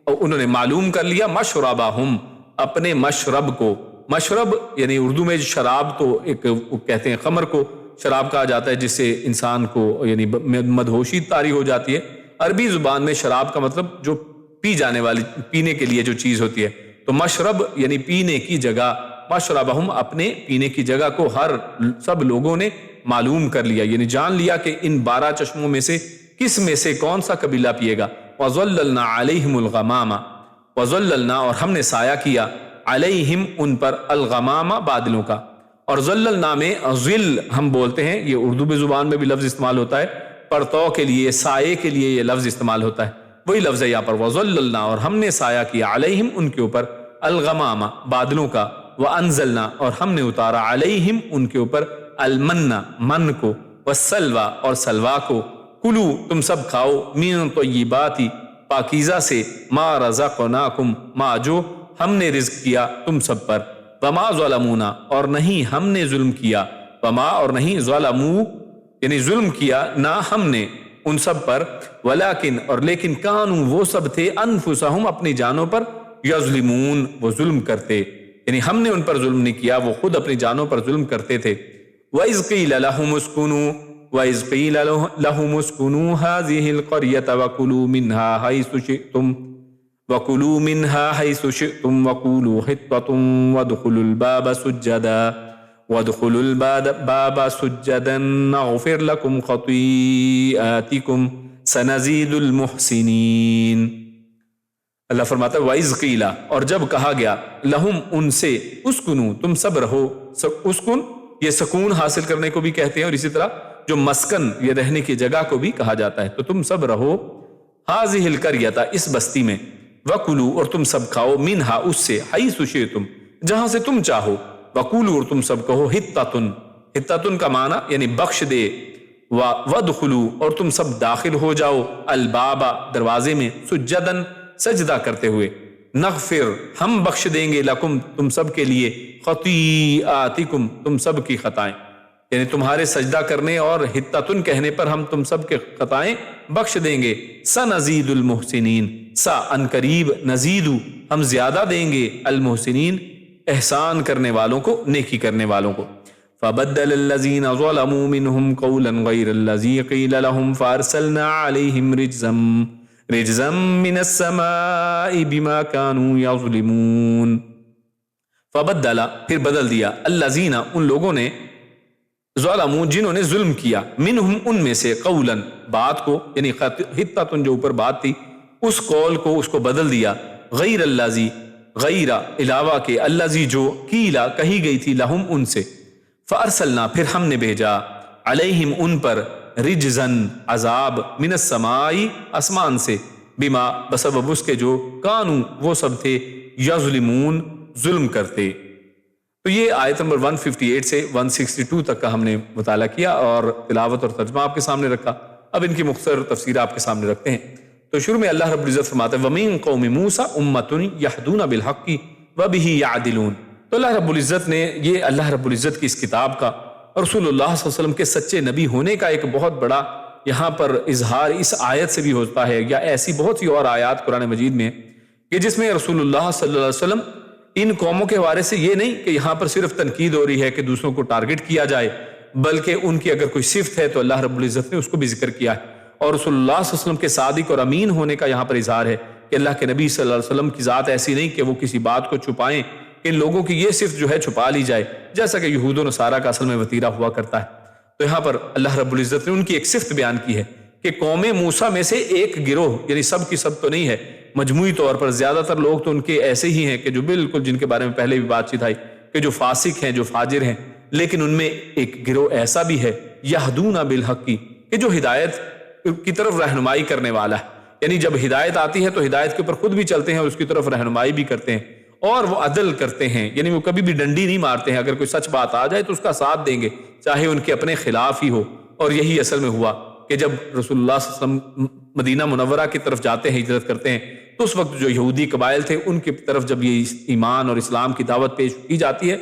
انہوں نے معلوم کر لیا مشربہم اپنے مشرب کو، مشرب یعنی اردو میں شراب تو ایک کہتے ہیں خمر کو شراب کہا جاتا ہے جس سے انسان کو یعنی مدہوشی طاری ہو جاتی ہے، عربی زبان میں شراب کا مطلب جو پی جانے والی پینے کے لیے جو چیز ہوتی ہے، تو مشرب یعنی پینے کی جگہ، مشربہم اپنے پینے کی جگہ کو سب لوگوں نے معلوم کر لیا، یعنی جان لیا کہ ان 12 چشموں میں سے کس میں سے کون سا قبیلہ پیے گا۔ وَظَلَّلْنَا عَلَيْهِمُ الْغَمَامَ وَظَلَّلْنَا اور ہم نے سایہ کیا علیہم ان پر الغمام بادلوں کا، اور ظللنا میں ظل ہم بولتے ہیں، یہ اردو زبان میں بھی لفظ استعمال ہوتا ہے، پرتو کے لیے سائے کے لیے یہ لفظ استعمال ہوتا ہے، وہی لفظ ہے یہاں پر وَظَلَّلْنَا اور ہم نے سایہ کیا علیہم ان کے اوپر الغمام بادلوں کا، وَأَنزَلْنَا اور ہم نے اتارا علیہم ان کے اوپر المن من کو، والسلوى اور سلوا کو، کلو تم سب کھاؤ من طیبات پاکیزہ سے، ما رزقناکم ما جو ہم نے رزق کیا تم سب پر، وما ظلمونا اور نہیں ہم نے ظلم کیا، وما اور نہیں ظلمو یعنی ظلم کیا نہ ہم نے ان سب پر، ولیکن اور لیکن کانوا وہ سب تھے انفسہم اپنی جانوں پر، یظلمون وہ ظلم کرتے، یعنی ہم نے ان پر ظلم نہیں کیا، وہ خود اپنی جانوں پر ظلم کرتے تھے۔ وَإِذْ قِيلَ لَهُمُ اسْكُنُوا هَٰذِهِ الْقَرْيَةَ وَكُلُوا مِنْهَا حَيْثُ شِئْتُمْ وَقُولُوا حِطَّةٌ وَادْخُلُوا الْبَابَ سُجَّدًا نَغْفِرْ لَكُمْ خَطِيئَاتِكُمْ سَنَزِيدُ الْمُحْسِنِينَ۔ اللہ فرماتا ہے وَإِذْ قِيلَ اور جب کہا گیا لہم ان سے اسکنو تم سب رہو، اسکن یہ سکون حاصل کرنے کو بھی کہتے ہیں، اور اسی طرح جو مسکن یہ رہنے کی جگہ کو بھی کہا جاتا ہے، تو تم سب رہو ہذہ القریۃ اس بستی میں، وکلوا اور تم سب کھاؤ منہا اس سے، حیث شئتم جہاں سے تم چاہو، وقولوا اور تم سب کہو حطۃ، حطۃ کا معنی یعنی بخش دے، وادخلوا اور تم سب داخل ہو جاؤ الباب دروازے میں، سجدن سجدہ کرتے ہوئے، نغفر ہم بخش دیں گے لکم تم سب کے لیے، خطیئاتکم تم سب کی خطائیں، یعنی تمہارے سجدہ کرنے اور حطۃ کہنے پر ہم تم سب کے خطائیں بخش دیں گے، سنزید المحسنین سا ان قریب نزید ہم زیادہ دیں گے المحسنین احسان کرنے والوں کو، نیکی کرنے والوں کو۔ فبدل الذین ظلموا منہم قولا غیر الذی قیل لهم فارسلنا علیہم رجزا من السماء بما كانوا يظلمون۔ فبدل پھر بدل دیا الذین ان لوگوں نے ظلموا جنہوں نے ظلم کیا، منہم ان میں سے، قولا بات کو، یعنی حتۃ جو اوپر بات تھی اس قول کو، اس کو بدل دیا، غیر الذی غیر علاوہ کے، الذی جو قیلا کہی گئی تھی، لہم ان سے، فارسلنا پھر ہم نے بھیجا، علیہم ان پر، رجزن عذاب، من السماء آسمان سے، بما بسبب اس کے جو، کانو وہ سب تھے، یظلمون ظلم کرتے۔ تو یہ آیت نمبر 158 سے 162 تک کا ہم نے مطالعہ کیا اور تلاوت اور ترجمہ آپ کے سامنے رکھا۔ اب ان کی مختصر تفسیر آپ کے سامنے رکھتے ہیں۔ تو شروع میں اللہ رب العزت فرماتا ہے وَمِن قَوْمِ مُوسَىٰ أُمَّةٌ يَهْدُونَ بِالْحَقِّ وَبِهِ يَعْدِلُونَ۔ تو اللہ رب العزت نے یہ اللہ رب العزت کی اس کتاب کا اور رسول اللہ صلی اللہ علیہ وسلم کے سچے نبی ہونے کا ایک بہت بڑا یہاں پر اظہار اس آیت سے بھی ہوتا ہے، یا ایسی بہت سی اور آیات قرآن مجید میں کہ جس میں رسول اللہ صلی اللہ علیہ وسلم ان قوموں کے حوالے سے یہ نہیں کہ یہاں پر صرف تنقید ہو رہی ہے کہ دوسروں کو ٹارگٹ کیا جائے، بلکہ ان کی اگر کوئی صفت ہے تو اللہ رب العزت نے اس کو بھی ذکر کیا ہے، اور رسول اللہ صلی اللہ علیہ وسلم کے صادق اور امین ہونے کا یہاں پر اظہار ہے کہ اللہ کے نبی صلی اللہ علیہ وسلم کی ذات ایسی نہیں کہ وہ کسی بات کو چھپائیں، ان لوگوں کی یہ صفت جو ہے چھپا لی جائے، جیسا کہ یہود و نصارہ کا اصل میں وتیرہ ہوا کرتا ہے۔ تو یہاں پر اللہ رب العزت نے ان کی ایک صفت بیان کی ہے کہ قوم موسیٰ میں سے ایک گروہ، یعنی سب کی سب تو نہیں ہے، مجموعی طور پر زیادہ تر لوگ تو ان کے ایسے ہی ہیں کہ جو بالکل، جن کے بارے میں پہلے بھی بات چیت آئی کہ جو فاسق ہیں، جو فاجر ہیں، لیکن ان میں ایک گروہ ایسا بھی ہے یہدون بالحق کہ جو ہدایت کی طرف رہنمائی کرنے والا ہے، یعنی جب ہدایت آتی ہے تو ہدایت کے اوپر خود بھی چلتے ہیں اور اس کی طرف رہنمائی بھی کرتے ہیں، اور وہ عدل کرتے ہیں، یعنی وہ کبھی بھی ڈنڈی نہیں مارتے ہیں، اگر کوئی سچ بات آ جائے تو اس کا ساتھ دیں گے چاہے ان کے اپنے خلاف ہی ہو۔ اور یہی اصل میں ہوا کہ جب رسول اللہ صلی اللہ علیہ وسلم مدینہ منورہ کی طرف جاتے ہیں، ہجرت کرتے ہیں، تو اس وقت جو یہودی قبائل تھے ان کی طرف جب یہ ایمان اور اسلام کی دعوت پیش کی جاتی ہے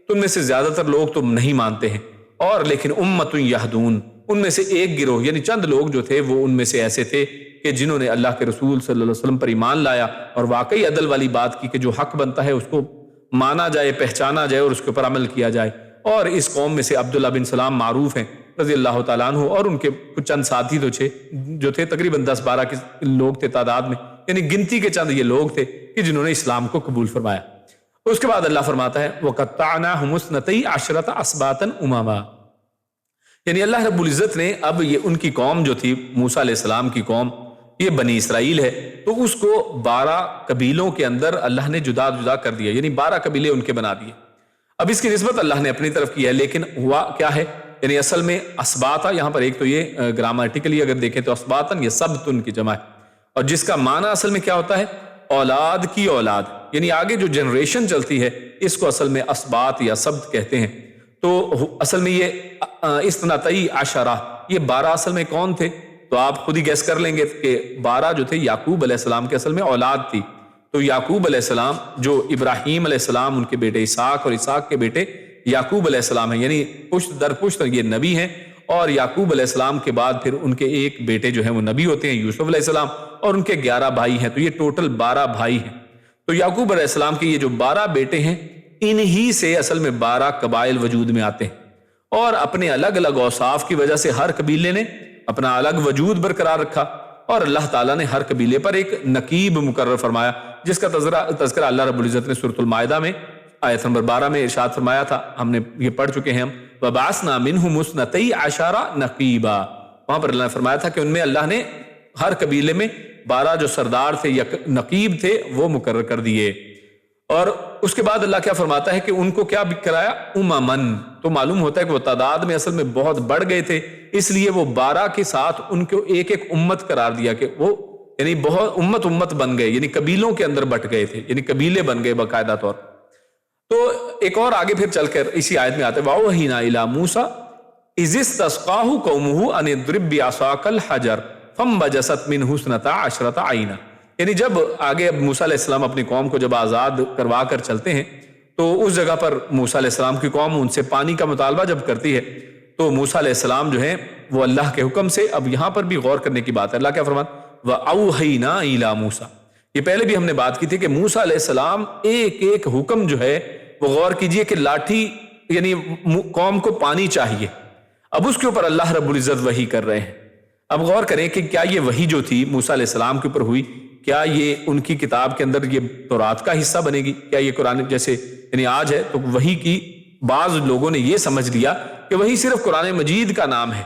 تو ان میں سے زیادہ تر لوگ تو نہیں مانتے ہیں، اور لیکن امت یہدون، ان میں سے ایک گروہ یعنی چند لوگ جو تھے وہ ان میں سے ایسے تھے کہ جنہوں نے اللہ کے رسول صلی اللہ علیہ وسلم پر ایمان لایا اور واقعی عدل والی بات کی کہ جو حق بنتا ہے اس کو مانا جائے، پہچانا جائے اور اس کے اوپر عمل کیا جائے۔ اور اس قوم میں سے عبداللہ بن سلام معروف ہیں رضی اللہ تعالیٰ عنہ، اور ان کے کچھ چند ساتھی جو تھے تقریباً 10-12 کے لوگ تھے تعداد میں، یعنی گنتی کے چند یہ لوگ تھے کہ جنہوں نے اسلام کو قبول فرمایا۔ اس کے بعد اللہ فرماتا ہے وَقَطَّعْنَاهُمُ اثْنَتَيْ عَشْرَةَ أَسْبَاطًا أُمَمًا، یعنی اللہ رب العزت نے اب یہ ان کی قوم جو تھی موسیٰ علیہ السلام کی قوم، یہ بنی اسرائیل ہے، تو اس کو 12 قبیلوں کے اندر اللہ نے جدا جدا کر دیا، یعنی 12 قبیلے ان کے بنا دیے۔ اب اس کی نسبت اللہ نے اپنی طرف کی ہے، لیکن ہوا کیا ہے، یعنی اصل میں اسباتا، یہاں پر ایک تو یہ گرامرٹیکلی اگر دیکھیں تو اسباتن یہ سبتن کی جمع ہے، اور جس کا معنی اصل میں کیا ہوتا ہے، اولاد کی اولاد، یعنی آگے جو جنریشن چلتی ہے اس کو اصل میں اسبات یا سبت کہتے ہیں۔ تو اصل میں یہ اثنتئی عشرہ، یہ 12 اصل میں کون تھے، تو آپ خود ہی گیس کر لیں گے کہ 12 جو تھے یعقوب علیہ السلام کے اصل میں اولاد تھی۔ تو یعقوب علیہ السلام جو ابراہیم علیہ السلام ان کے بیٹے اسحاق اور اسحاق کے بیٹے یعقوب علیہ السلام ہیں، یعنی پشت در پشت یہ نبی ہیں، اور یعقوب علیہ السلام کے بعد پھر ان کے ایک بیٹے جو ہیں وہ نبی ہوتے ہیں یوسف علیہ السلام، اور ان کے 11 بھائی ہیں، تو یہ ٹوٹل 12 بھائی ہیں۔ تو یعقوب علیہ السلام کے یہ جو 12 بیٹے ہیں، انہی سے اصل میں 12 قبائل وجود میں آتے ہیں، اور اپنے الگ الگ اوصاف کی وجہ سے ہر قبیلے نے اپنا الگ وجود برقرار رکھا، اور اللہ تعالیٰ نے ہر قبیلے پر ایک نقیب مقرر فرمایا، جس کا تذکرہ اللہ رب العزت نے سورۃ المائدہ میں آیت نمبر 12 میں ارشاد فرمایا تھا، ہم نے یہ پڑھ چکے ہیں ہم، وَبَعَثْنَا مِنْهُمُ اثْنَتَيْ عَشَرَ نَقِيبًا، وہاں پر اللہ نے فرمایا تھا کہ ان میں اللہ نے ہر قبیلے میں 12 جو سردار تھے یا نقیب تھے وہ مقرر کر دیے۔ اور اس کے بعد اللہ کیا فرماتا ہے کہ ان کو کیا کرایا، اممن، تو معلوم ہوتا ہے کہ وہ تعداد میں اصل میں بہت بڑھ گئے تھے، اس لیے وہ 12 کے ساتھ ان کو ایک ایک امت قرار دیا کہ وہ یعنی بہت امت بن گئے، یعنی قبیلوں کے اندر بٹ گئے تھے، یعنی قبیلے بن گئے باقاعدہ طور۔ تو ایک اور آگے پھر چل کر اسی آیت میں آتے وَأَوْحَيْنَا إِلَىٰ مُوسَىٰ إِذِ اسْتَسْقَاهُ قَوْمُهُ أَنِ اضْرِب بِّعَصَاكَ الْحَجَرَ فَانبَجَسَتْ مِنْهُ اثْنَتَا عَشْرَةَ عَيْنًا، یعنی جب آگے اب موسیٰ علیہ السلام اپنی قوم کو جب آزاد کروا کر چلتے ہیں تو اس جگہ پر موسیٰ علیہ السلام کی قوم ان سے پانی کا مطالبہ جب کرتی ہے تو موسیٰ علیہ السلام جو ہیں وہ اللہ کے حکم سے، اب یہاں پر بھی غور کرنے کی بات ہے، اللہ کیا فرماتا وَأَوْحَيْنَا إِلَىٰ مُوسَىٰ، یہ پہلے بھی ہم نے بات کی تھی کہ موسیٰ علیہ السلام ایک ایک حکم جو ہے وہ غور کیجئے کہ لاٹھی یعنی قوم کو پانی چاہیے، اب اس کے اوپر اللہ رب العزت وحی کر رہے ہیں۔ اب غور کریں کہ کیا یہ وحی جو تھی موسیٰ علیہ السلام کے اوپر ہوئی، کیا یہ ان کی کتاب کے اندر یہ تورات کا حصہ بنے گی، کیا یہ قرآن جیسے یعنی آج ہے تو وحی کی بعض لوگوں نے یہ سمجھ لیا کہ وہی صرف قرآن مجید کا نام ہے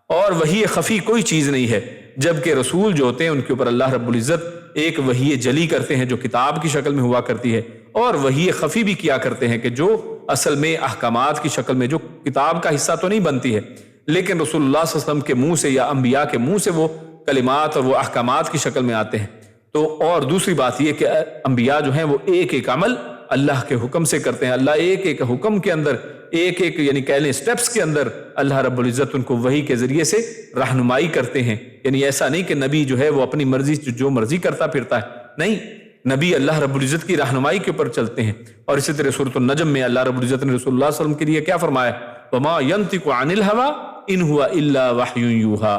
اور وحی خفی کوئی چیز نہیں ہے، جبکہ رسول جو ہوتے ہیں ان کے اوپر اللہ رب العزت ایک وحی جلی کرتے ہیں جو کتاب کی شکل میں ہوا کرتی ہے، اور وحی خفی بھی کیا کرتے ہیں کہ جو اصل میں احکامات کی شکل میں جو کتاب کا حصہ تو نہیں بنتی ہے، لیکن رسول اللہ صلی اللہ علیہ وسلم کے منہ سے یا انبیاء کے منہ سے وہ کلمات اور وہ احکامات کی شکل میں آتے ہیں۔ تو اور دوسری بات یہ کہ انبیاء جو ہیں وہ ایک ایک عمل اللہ کے حکم سے کرتے ہیں، اللہ ایک ایک حکم کے اندر ایک ایک یعنی کہہ لیں سٹیپس کے اندر اللہ رب العزت ان کو وحی کے ذریعے سے رہنمائی کرتے ہیں۔ یعنی ایسا نہیں کہ نبی جو ہے وہ اپنی مرضی جو مرضی کرتا پھرتا ہے، نہیں، نبی اللہ رب العزت کی رہنمائی کے اوپر چلتے ہیں۔ اور اسی طرح سورۃ النجم میں اللہ رب العزت نے رسول اللہ صلی اللہ علیہ وسلم کے لیے کیا فرمایا؟ وما ينطق عن الهوى ان هو الا وحی یوحى،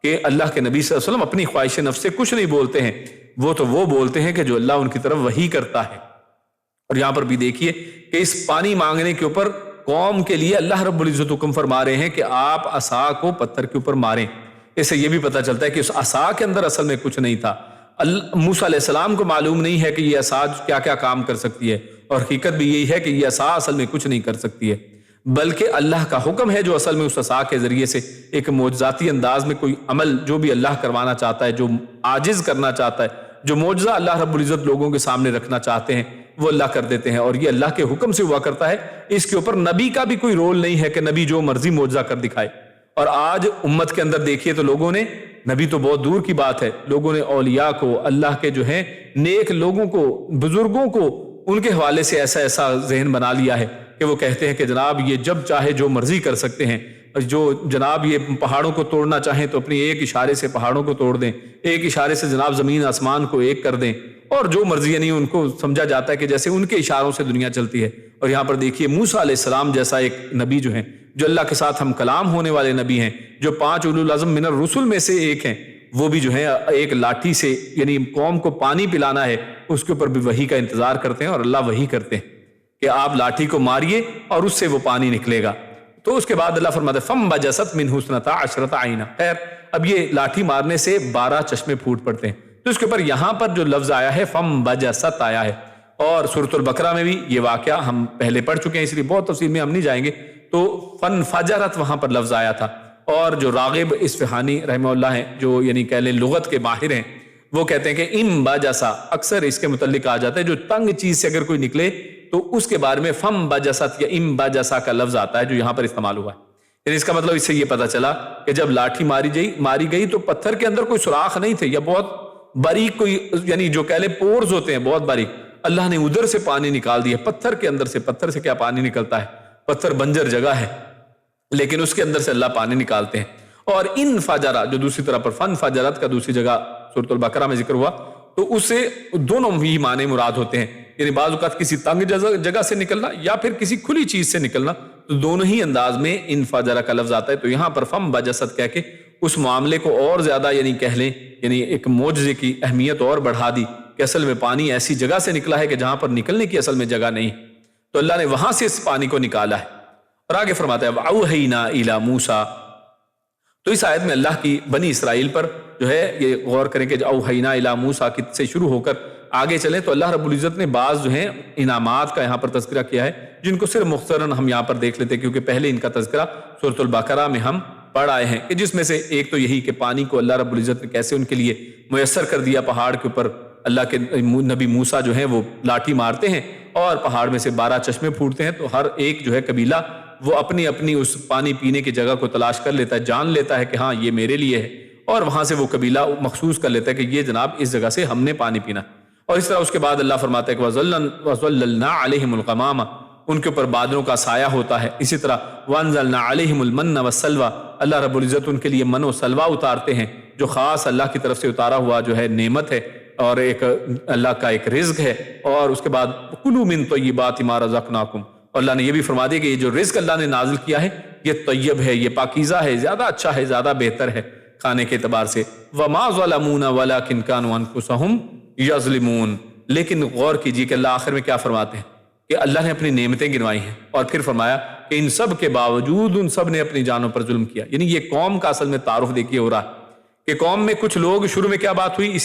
کہ اللہ کے نبی صلی اللہ علیہ وسلم اپنی خواہش نفس سے کچھ نہیں بولتے ہیں، وہ بولتے ہیں کہ جو اللہ ان کی طرف وحی کرتا ہے۔ اور یہاں پر بھی دیکھیے کہ اس پانی مانگنے کے اوپر قوم کے لیے اللہ رب العزت حکم فرما رہے ہیں کہ آپ عصا کو پتھر کے اوپر ماریں۔ اس سے یہ بھی پتہ چلتا ہے کہ اس عصا کے اندر اصل میں کچھ نہیں تھا۔ موسیٰ علیہ السلام کو معلوم نہیں ہے کہ یہ عصا کیا کیا کام کر سکتی ہے، اور حقیقت بھی یہی ہے کہ یہ عصا اصل میں کچھ نہیں کر سکتی ہے، بلکہ اللہ کا حکم ہے جو اصل میں اس عصا کے ذریعے سے ایک معجزاتی انداز میں کوئی عمل جو بھی اللہ کروانا چاہتا ہے، جو عاجز کرنا چاہتا ہے، جو معجزہ اللہ رب العزت لوگوں کے سامنے رکھنا چاہتے ہیں وہ اللہ کر دیتے ہیں، اور یہ اللہ کے حکم سے ہوا کرتا ہے۔ اس کے اوپر نبی کا بھی کوئی رول نہیں ہے کہ نبی جو مرضی معجزہ کر دکھائے۔ اور آج امت کے اندر دیکھیے تو لوگوں نے، نبی تو بہت دور کی بات ہے، لوگوں نے اولیاء کو، اللہ کے جو ہیں نیک لوگوں کو، بزرگوں کو، ان کے حوالے سے ایسا ذہن بنا لیا ہے کہ وہ کہتے ہیں کہ جناب یہ جب چاہے جو مرضی کر سکتے ہیں، جو جناب یہ پہاڑوں کو توڑنا چاہیں تو اپنی ایک اشارے سے پہاڑوں کو توڑ دیں، ایک اشارے سے جناب زمین آسمان کو ایک کر دیں، اور جو مرضی، یعنی ان کو سمجھا جاتا ہے کہ جیسے ان کے اشاروں سے دنیا چلتی ہے۔ اور یہاں پر دیکھیے موسیٰ علیہ السلام جیسا ایک نبی جو ہیں، جو اللہ کے ساتھ ہم کلام ہونے والے نبی ہیں، جو 5 اولو العزم من الرسل میں سے ایک ہیں، وہ بھی جو ہے ایک لاٹھی سے یعنی قوم کو پانی پلانا ہے، اس کے اوپر بھی وحی کا انتظار کرتے ہیں، اور اللہ وحی کرتے ہیں کہ آپ لاٹھی کو ماریے اور اس سے وہ پانی نکلے گا۔ تو اس کے بعد اللہ فرماتا ہے فَانْبَجَسَتْ مِنْهُ اثْنَتَا عَشْرَةَ عَيْنًا۔ خیر، اب یہ لاٹھی مارنے سے 12 چشمے پھوٹ پڑتے ہیں، تو اس کے اوپر یہاں پر جو لفظ آیا ہے فَانْبَجَسَتْ آیا ہے، اور سورۃ البقرہ میں بھی یہ واقعہ ہم پہلے پڑھ چکے ہیں، اس لیے بہت تفصیل میں ہم نہیں جائیں گے۔ تو فَانْفَجَرَتْ وہاں پر لفظ آیا تھا، اور جو راغب اصفہانی رحمہ اللہ ہیں، جو یعنی کہہ لیں لغت کے ماہر ہیں، وہ کہتے ہیں کہ انبجسا اکثر اس کے متعلق آ جاتا ہے، جو تنگ چیز سے اگر کوئی نکلے تو اس کے بارے میں فَانْبَجَسَتْ یا انبجسا کا لفظ آتا ہے جو یہاں پر استعمال ہوا ہے۔ یعنی اس کا مطلب اس سے یہ پتا چلا کہ جب لاٹھی ماری گئی تو پتھر کے اندر کوئی سوراخ نہیں تھے، یا بہت باریک کوئی یعنی جو کہہ لیں پورز ہوتے ہیں بہت باریک، اللہ نے ادھر سے پانی نکال دیا پتھر کے اندر سے۔ پتھر سے کیا پانی نکلتا ہے؟ پتھر بنجر جگہ ہے، لیکن اس کے اندر سے اللہ پانی نکالتے ہیں۔ اور ان فجرا جو دوسری طرح پر فن فجرت کا دوسری جگہ سورۃ البقرہ میں ذکر ہوا، تو اس سے دونوں ہی معنی مراد ہوتے ہیں، یعنی بعض اوقات کسی تنگ جگہ سے نکلنا یا پھر کسی کھلی چیز سے نکلنا، تو دونوں ہی انداز میں ان فجرا کا لفظ آتا ہے۔ تو یہاں پر فم بجسد کہہ کے اس معاملے کو اور زیادہ یعنی کہہ لیں یعنی ایک معجزے کی اہمیت اور بڑھا دی کہ اصل میں پانی ایسی جگہ سے نکلا ہے کہ جہاں پر نکلنے کی اصل میں جگہ نہیں، تو اللہ نے وہاں سے اس پانی کو نکالا ہے۔ اور آگے فرماتا ہے وَأَوْحَيْنَا إِلَى مُوسَىٰ، تو اس آیت میں اللہ کی بنی اسرائیل پر جو ہے یہ غور کریں کہ اوحینا الی موسیٰ سے شروع ہو کر آگے چلیں تو اللہ رب العزت نے بعض جو ہیں انعامات کا یہاں پر تذکرہ کیا ہے، جن کو صرف مختصراً ہم یہاں پر دیکھ لیتے ہیں، کیونکہ پہلے ان کا تذکرہ سورۃ البقرہ میں ہم پڑھ آئے ہیں، کہ جس میں سے ایک تو یہی کہ پانی کو اللہ رب العزت نے کیسے ان کے لیے میسر کر دیا پہاڑ کے اوپر۔ اللہ کے نبی موسیٰ جو ہیں وہ لاٹھی مارتے ہیں اور پہاڑ میں سے 12 چشمے پھوٹتے ہیں، تو ہر ایک جو ہے قبیلہ وہ اپنی اس پانی پینے کی جگہ کو تلاش کر لیتا ہے، جان لیتا ہے کہ ہاں یہ میرے لیے ہے، اور وہاں سے وہ قبیلہ مخصوص کر لیتا ہے کہ یہ جناب اس جگہ سے ہم نے پانی پینا۔ اور اس طرح اس کے بعد اللہ فرماتا ہے کہ وَظَلَّلْنَا عَلَيْهِمُ الْغَمَامَ، ان کے اوپر بادلوں کا سایہ ہوتا ہے۔ اسی طرح وَأَنزَلْنَا عَلَيْهِمُ الْمَنَّ وَالسَّلْوَىٰ، اللہ رب العزت ان کے لیے من و سلوہ اتارتے ہیں، جو خاص اللہ کی طرف سے اتارا ہوا جو ہے نعمت ہے اور ایک اللہ کا ایک رزق ہے۔ اور اس کے بعد کُلُوا مِن طَیِّبَاتِ مَا رَزَقْنَاکُمْ، اور اللہ نے یہ بھی فرما دیا کہ یہ جو رزق اللہ نے نازل کیا ہے یہ طیب ہے، یہ پاکیزہ ہے، زیادہ اچھا ہے، زیادہ بہتر ہے کھانے کے اعتبار سے۔ وَمَا ظَلَمُونَ وَلَٰكِن كَانُوا أَنفُسَهُمْ يَظْلِمُونَ، لیکن غور کیجیے کہ اللہ آخر میں کیا فرماتے ہیں کہ اللہ نے اپنی نعمتیں گنوائی ہیں اور پھر فرمایا کہ ان سب کے باوجود ان سب نے اپنی جانوں پر ظلم کیا۔ یعنی یہ قوم کا اصل میں تعارف دیکھیے ہو رہا ہے کہ قوم میں کچھ لوگ، شروع میں کیا بات ہوئی،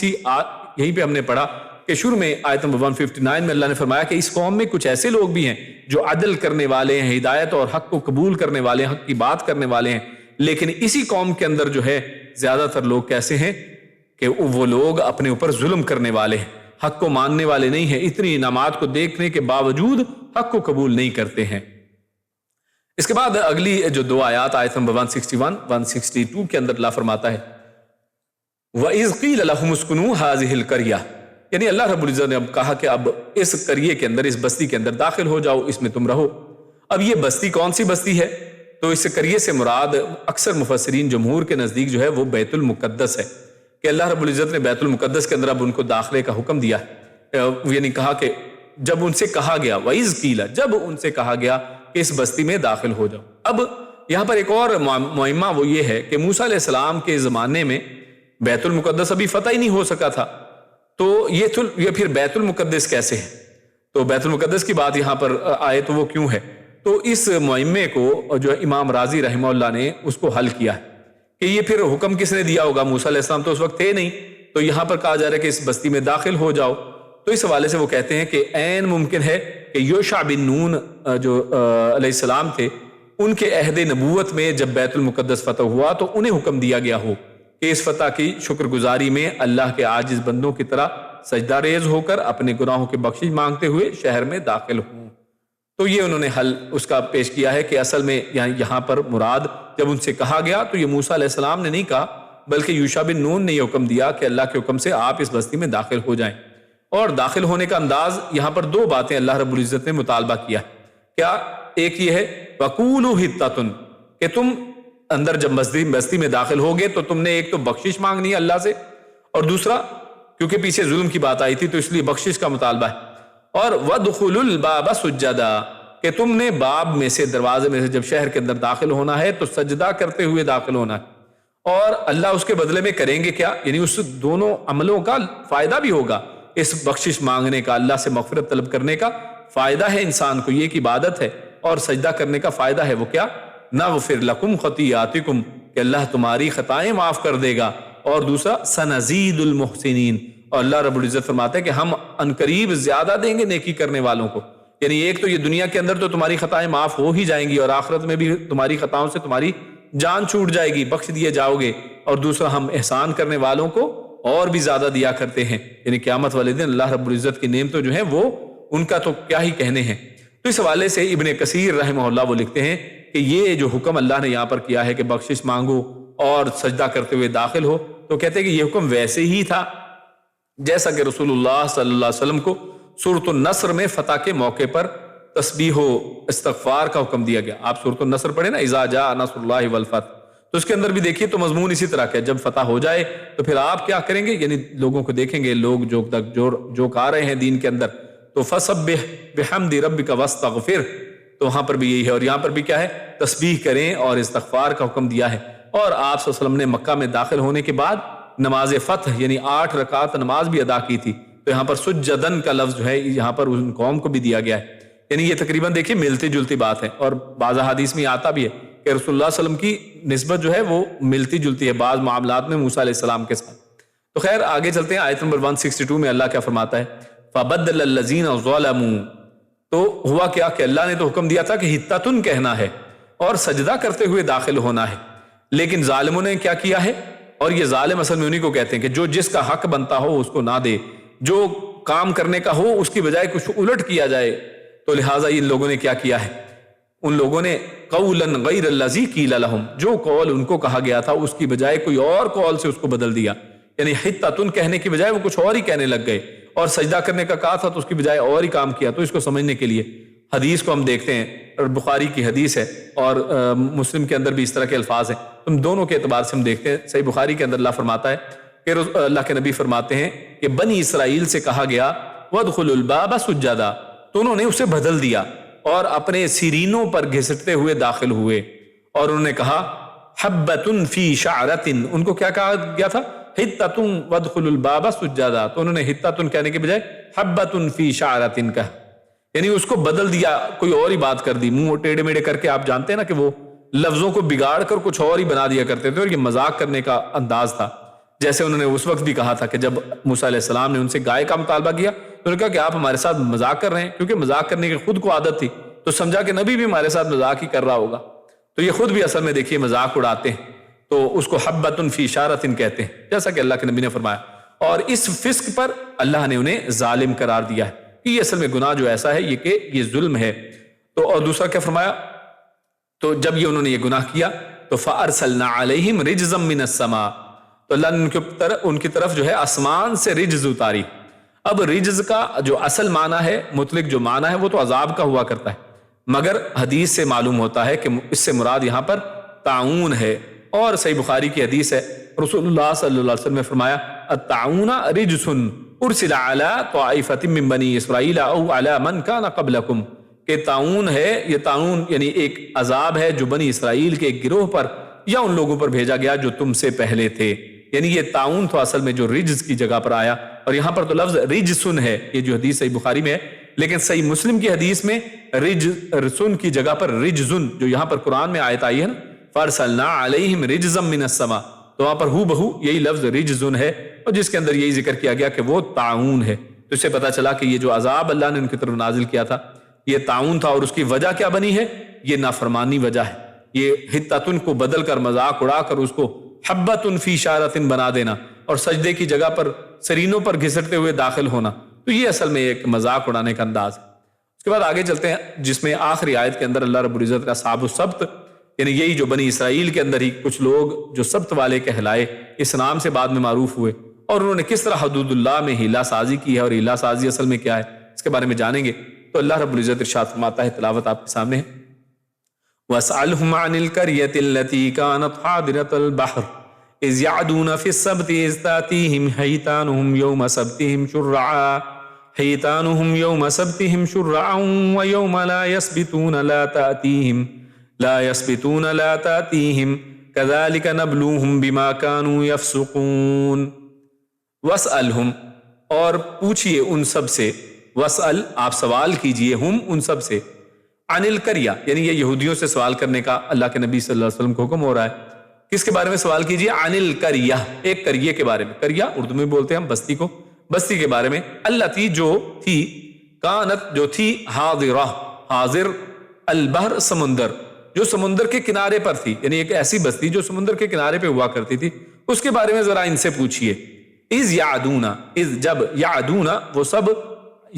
یہیں پہ ہم نے پڑھا کہ شروع میں آیت نمبر 159 میں اللہ نے فرمایا کہ اس قوم میں کچھ ایسے لوگ بھی ہیں جو عدل کرنے والے ہیں، ہدایت اور حق کو قبول کرنے والے ہیں، حق کی بات کرنے والے ہیں، لیکن اسی قوم کے اندر جو ہے زیادہ تر لوگ کیسے ہیں کہ وہ لوگ اپنے اوپر ظلم کرنے والے ہیں، حق کو ماننے والے نہیں ہیں، اتنی انعامات کو دیکھنے کے باوجود حق کو قبول نہیں کرتے ہیں۔ اس کے بعد اگلی جو دو آیات، آیت نمبر 161 162 کے اندر اللہ فرماتا ہے وَإِذْ قِيلَ لَهُمُ اسْكُنُوا هَٰذِهِ الْقَرْيَةَ، یعنی اللہ رب العزت نے اب کہا کہ اب اس قریے کے اندر، اس بستی کے اندر داخل ہو جاؤ، اس میں تم رہو۔ اب یہ بستی کون سی بستی ہے؟ تو اس قریے سے مراد اکثر مفسرین جمہور کے نزدیک جو ہے وہ بیت المقدس ہے، کہ اللہ رب العزت نے بیت المقدس کے اندر اب ان کو داخلے کا حکم دیا ہے، یعنی کہا کہ جب ان سے کہا گیا وَإِذْ قِيلَ، جب ان سے کہا گیا کہ اس بستی میں داخل ہو جاؤ۔ اب یہاں پر ایک اور معمہ وہ یہ ہے کہ موسیٰ علیہ السلام کے زمانے میں بیت المقدس ابھی فتح ہی نہیں ہو سکا تھا، تو یہ پھر بیت المقدس کیسے ہے؟ تو بیت المقدس کی بات یہاں پر آئے تو وہ کیوں ہے؟ تو اس معمے کو جو امام راضی رحمہ اللہ نے اس کو حل کیا ہے کہ یہ پھر حکم کس نے دیا ہوگا؟ موسیٰ علیہ السلام تو اس وقت تھے نہیں، تو یہاں پر کہا جا رہا ہے کہ اس بستی میں داخل ہو جاؤ، تو اس حوالے سے وہ کہتے ہیں کہ عین ممکن ہے کہ یوشع بن نون جو علیہ السلام تھے، ان کے عہد نبوت میں جب بیت المقدس فتح ہوا تو انہیں حکم دیا گیا ہو کہ اس فتح کی شکر گزاری میں اللہ کے عاجز بندوں کی طرح سجدہ ریز ہو کر اپنے گناہوں کی بخشش مانگتے ہوئے شہر میں داخل ہوں۔ تو یہ انہوں نے حل اس کا پیش کیا ہے کہ اصل میں یہاں پر مراد جب ان سے کہا گیا تو یہ موسیٰ علیہ السلام نے نہیں کہا، بلکہ یوشع بن نون نے یہ حکم دیا کہ اللہ کے حکم سے آپ اس بستی میں داخل ہو جائیں۔ اور داخل ہونے کا انداز، یہاں پر دو باتیں اللہ رب العزت نے مطالبہ کیا ہے۔ کیا؟ ایک یہ ہے وَقُولُوا حِطَّةٌ، کہ تم اندر جب بستی میں داخل ہوگے تو تم نے ایک تو بخشش مانگنی ہے اللہ سے، اور دوسرا کیونکہ پیچھے ظلم کی بات آئی تھی تو اس لیے بخشش کا مطالبہ ہے، اور وَادْخُلُوا الْبَابَ سُجَّدًا، کہ تم نے باب میں سے، دروازے میں سے جب شہر کے اندر داخل ہونا ہے تو سجدہ کرتے ہوئے داخل ہونا ہے۔ اور اللہ اس کے بدلے میں کریں گے کیا؟ یعنی اس دونوں عملوں کا فائدہ بھی ہوگا، اس بخشش مانگنے کا، اللہ سے مغفرت طلب کرنے کا فائدہ ہے انسان کو، یہ ایک عبادت ہے، اور سجدہ کرنے کا فائدہ ہے وہ کیا؟ نغفر لکم خطیاتکم، کہ اللہ تمہاری خطائیں معاف کر دے گا، اور دوسرا سنزید المحسنین، اور اللہ رب العزت فرماتے ہیں کہ ہم عنقریب زیادہ دیں گے نیکی کرنے والوں کو۔ یعنی ایک تو یہ دنیا کے اندر تو تمہاری خطائیں معاف ہو ہی جائیں گی، اور آخرت میں بھی تمہاری خطاؤں سے تمہاری جان چھوٹ جائے گی، بخش دیے جاؤ گے، اور دوسرا ہم احسان کرنے والوں کو اور بھی زیادہ دیا کرتے ہیں، یعنی قیامت والے دن اللہ رب العزت کی نعمتیں جو ہیں وہ ان کا تو کیا ہی کہنے ہیں۔ تو اس حوالے سے ابن کثیر رحمہ اللہ وہ لکھتے ہیں کہ یہ جو حکم اللہ نے یہاں پر کیا ہے کہ بخشش مانگو اور سجدہ کرتے ہوئے داخل ہو، تو کہتے ہیں کہ یہ حکم ویسے ہی تھا جیسا کہ رسول اللہ صلی اللہ علیہ وسلم کو سورۃ النصر میں فتح کے موقع پر تسبیح و استغفار کا حکم دیا گیا۔ آپ سورۃ النصر پڑھیں نا، اذا جاء نصر اللہ والفتح، تو اس کے اندر بھی دیکھیے تو مضمون اسی طرح کا ہے، جب فتح ہو جائے تو پھر آپ کیا کریں گے؟ یعنی لوگوں کو دیکھیں گے، لوگ جو آ رہے ہیں دین کے اندر، تو فسبح بحمد ربک واستغفر، تو وہاں پر بھی یہی ہے، اور یہاں پر بھی کیا ہے؟ تسبیح کریں اور استغفار کا حکم دیا ہے۔ اور آپ صلی اللہ علیہ وسلم نے مکہ میں داخل ہونے کے بعد نماز فتح یعنی 8 رکعت نماز بھی ادا کی تھی، تو یہاں پر سجدن کا لفظ جو ہے یہاں پر ان قوم کو بھی دیا گیا ہے، یعنی یہ تقریباً دیکھیے ملتی جلتی بات ہے، اور بعض حدیث میں آتا بھی ہے کہ رسول اللہ صلی اللہ علیہ وسلم کی نسبت جو ہے وہ ملتی جلتی ہے بعض معاملات میں موسیٰ علیہ السلام کے ساتھ۔ تو خیر آگے چلتے ہیں، آیت نمبر 162 میں اللہ کیا فرماتا ہے؟ فَبَدَّلَ الَّذِينَ ظَلَمُوا، تو ہوا کیا کہ اللہ نے تو حکم دیا تھا کہ حِطَّةٌ کہنا ہے اور سجدہ کرتے ہوئے داخل ہونا ہے، لیکن ظالموں نے کیا کیا ہے؟ اور یہ ظالم اصل میں انہی کو کہتے ہیں کہ جو جس کا حق بنتا ہو اس کو نہ دے، جو کام کرنے کا ہو اس کی بجائے کچھ الٹ کیا جائے، تو لہٰذا ان لوگوں نے کیا کیا ہے؟ ان لوگوں نے قولا غیر الذی قیل لہم، جو قول ان کو کہا گیا تھا اس کی بجائے کوئی اور قول سے اس کو بدل دیا، یعنی حِطَّةٌ کہنے کی بجائے وہ کچھ اور ہی کہنے لگ گئے، اور سجدہ کرنے کا کہا تھا تو اس کی بجائے اور ہی کام کیا۔ تو اس کو سمجھنے کے لیے حدیث کو ہم دیکھتے ہیں، اور بخاری کی حدیث ہے اور مسلم کے اندر بھی اس طرح کے الفاظ ہیں، تم دونوں کے اعتبار سے ہم دیکھتے ہیں۔ صحیح بخاری کے اندر اللہ فرماتا ہے کہ اللہ کے نبی فرماتے ہیں کہ بنی اسرائیل سے کہا گیا وَادْخُلُوا الْبَابَ سُجَّدًا، تو انہوں نے اسے بدل دیا اور اپنے سرینوں پر گھسٹتے ہوئے داخل ہوئے، اور انہوں نے کہا حبۃ فی شعرۃ، ان کو کیا کہا گیا تھا؟ حطۃ وادخلوا الباب سجدا، تو انہوں نے حطۃ کہنے کے بجائے حبۃ فی شعرۃ کہا، یعنی اس کو بدل دیا، کوئی اور ہی بات کر دی، منہ ٹیڑے میڑے کر کے۔ آپ جانتے ہیں نا کہ وہ لفظوں کو بگاڑ کر کچھ اور ہی بنا دیا کرتے تھے، اور یہ مذاق کرنے کا انداز تھا۔ جیسے انہوں نے اس وقت بھی کہا تھا کہ جب موسیٰ علیہ السلام نے ان سے گائے کا مطالبہ کیا تو انہوں نے کہا کہ آپ ہمارے ساتھ مذاق کر رہے ہیں، کیونکہ مذاق کرنے کی خود کو عادت تھی، تو سمجھا کہ نبی بھی ہمارے ساتھ مذاق ہی کر رہا ہوگا، تو یہ خود بھی اصل میں دیکھیے مذاق اڑاتے ہیں، تو اس کو حبۃ فی اشارۃ کہتے ہیں، جیسا کہ اللہ کے نبی نے فرمایا، اور اس فسق پر اللہ نے انہیں ظالم قرار دیا ہے کہ یہ اصل میں گناہ جو ایسا ہے یہ کہ یہ ظلم ہے۔ تو اور دوسرا کیا فرمایا، تو جب یہ انہوں نے یہ گناہ کیا تو فَأَرْسَلْنَا عَلَيْهِمْ رِجْزًا مِّنَ السَّمَاءِ، تو اللہ نے ان کی طرف جو ہے آسمان سے رجز اتاری۔ اب رجز کا جو اصل معنی ہے، مطلق جو معنی ہے، وہ تو عذاب کا ہوا کرتا ہے، مگر حدیث سے معلوم ہوتا ہے کہ اس سے مراد یہاں پر طاعون ہے، اور صحیح بخاری کی حدیث ہے، رسول اللہ صلی اللہ علیہ وسلم نے فرمایا الطاعون رجس ارسل علی طائفۃ من بنی اسرائیل او علی من کان قبلکم، کہ طاعون ہے، یہ طاعون یعنی ایک عذاب ہے جو بنی اسرائیل کے ایک گروہ پر یا ان لوگوں پر بھیجا گیا جو تم سے پہلے تھے، یعنی یہ طاعون تو اصل میں جو رجز کی جگہ پر آیا، اور یہاں پر تو لفظ رجسن ہے، یہ جو حدیث صحیح بخاری میں ہے، لیکن صحیح مسلم کی حدیث میں رجسن کی جگہ پر رجزن، جو یہاں پر قرآن میں آیت آئی ہے نا فَأَرْسَلْنَا عَلَيْهِمْ رِجْزًا مِّنَ السَّمَاءِ، تو وہاں پر ہو بہو یہی لفظ رجزن ہے، اور جس کے اندر یہی ذکر کیا گیا کہ وہ طاعون ہے۔ تو اس سے پتہ چلا کہ یہ جو عذاب اللہ نے ان کی طرف نازل کیا تھا یہ طاعون تھا، اور اس کی وجہ کیا بنی ہے، یہ نافرمانی وجہ ہے، یہ حتتن کو بدل کر مذاق اڑا کر اس کو حبۃ فی اشارۃ بنا دینا، اور سجدے کی جگہ پر سرینوں پر گھسٹتے ہوئے داخل ہونا، تو یہ اصل میں ایک مذاق اڑانے کا انداز ہے۔ اس کے بعد آگے چلتے ہیں، جس میں آخری آیت کے اندر اللہ رب العزت نے اصحاب السبت، یعنی یہی جو بنی اسرائیل کے اندر ہی کچھ لوگ جو سبت والے کہلائے، اس نام سے بعد میں معروف ہوئے، اور انہوں نے کس طرح حدود اللہ میں ہیلا سازی کی ہے، اور ہیلا سازی اصل میں کیا ہے اس کے بارے میں جانیں گے۔ تو اللہ رب العزت ارشاد فرماتا ہے، تلاوت آپ کے سامنے ہے، وَاسْأَلْهُمْ عَنِ الْقَرْيَةِ الَّتِي كَانَتْ حَاضِرَةَ الْبَحْرِ إِذْ يَعْدُونَ فِي السَّبْتِ إِذْ تَأْتِيهِمْ حِيتَانُهُمْ يَوْمَ سَبْتِهِمْ شُرَّعًا وَيَوْمَ لَا يَسْبِتُونَ لَا تَأْتِيهِمْ كَذَلِكَ نَبْلُوهُمْ بِمَا كَانُوا يَفْسُقُونَ۔ وَاسْأَلْهُمْ، اور پوچھئے ان سب سے، وَاسْأَل آپ سوال کیجئے، ہم ان سب سے، عن القریہ یعنی یہ یہودیوں سے سوال کرنے کا اللہ کے نبی صلی اللہ علیہ وسلم کو حکم ہو رہا ہے۔ کس کے بارے میں سوال کیجئے؟ عن القریہ، ایک قریے کے بارے میں، قریہ اردو میں بولتے ہیں ہم بستی کو، بستی کے بارے میں، التی جو تھی، کانت جو تھی، حاضرہ حاضر، البحر سمندر جو سمندر کے کنارے پر تھی، یعنی ایک ایسی بستی جو سمندر کے کنارے پہ ہوا کرتی تھی، اس کے بارے میں ذرا ان سے پوچھئے۔ اذ یعدون، اذ جب، یعدون وہ سب،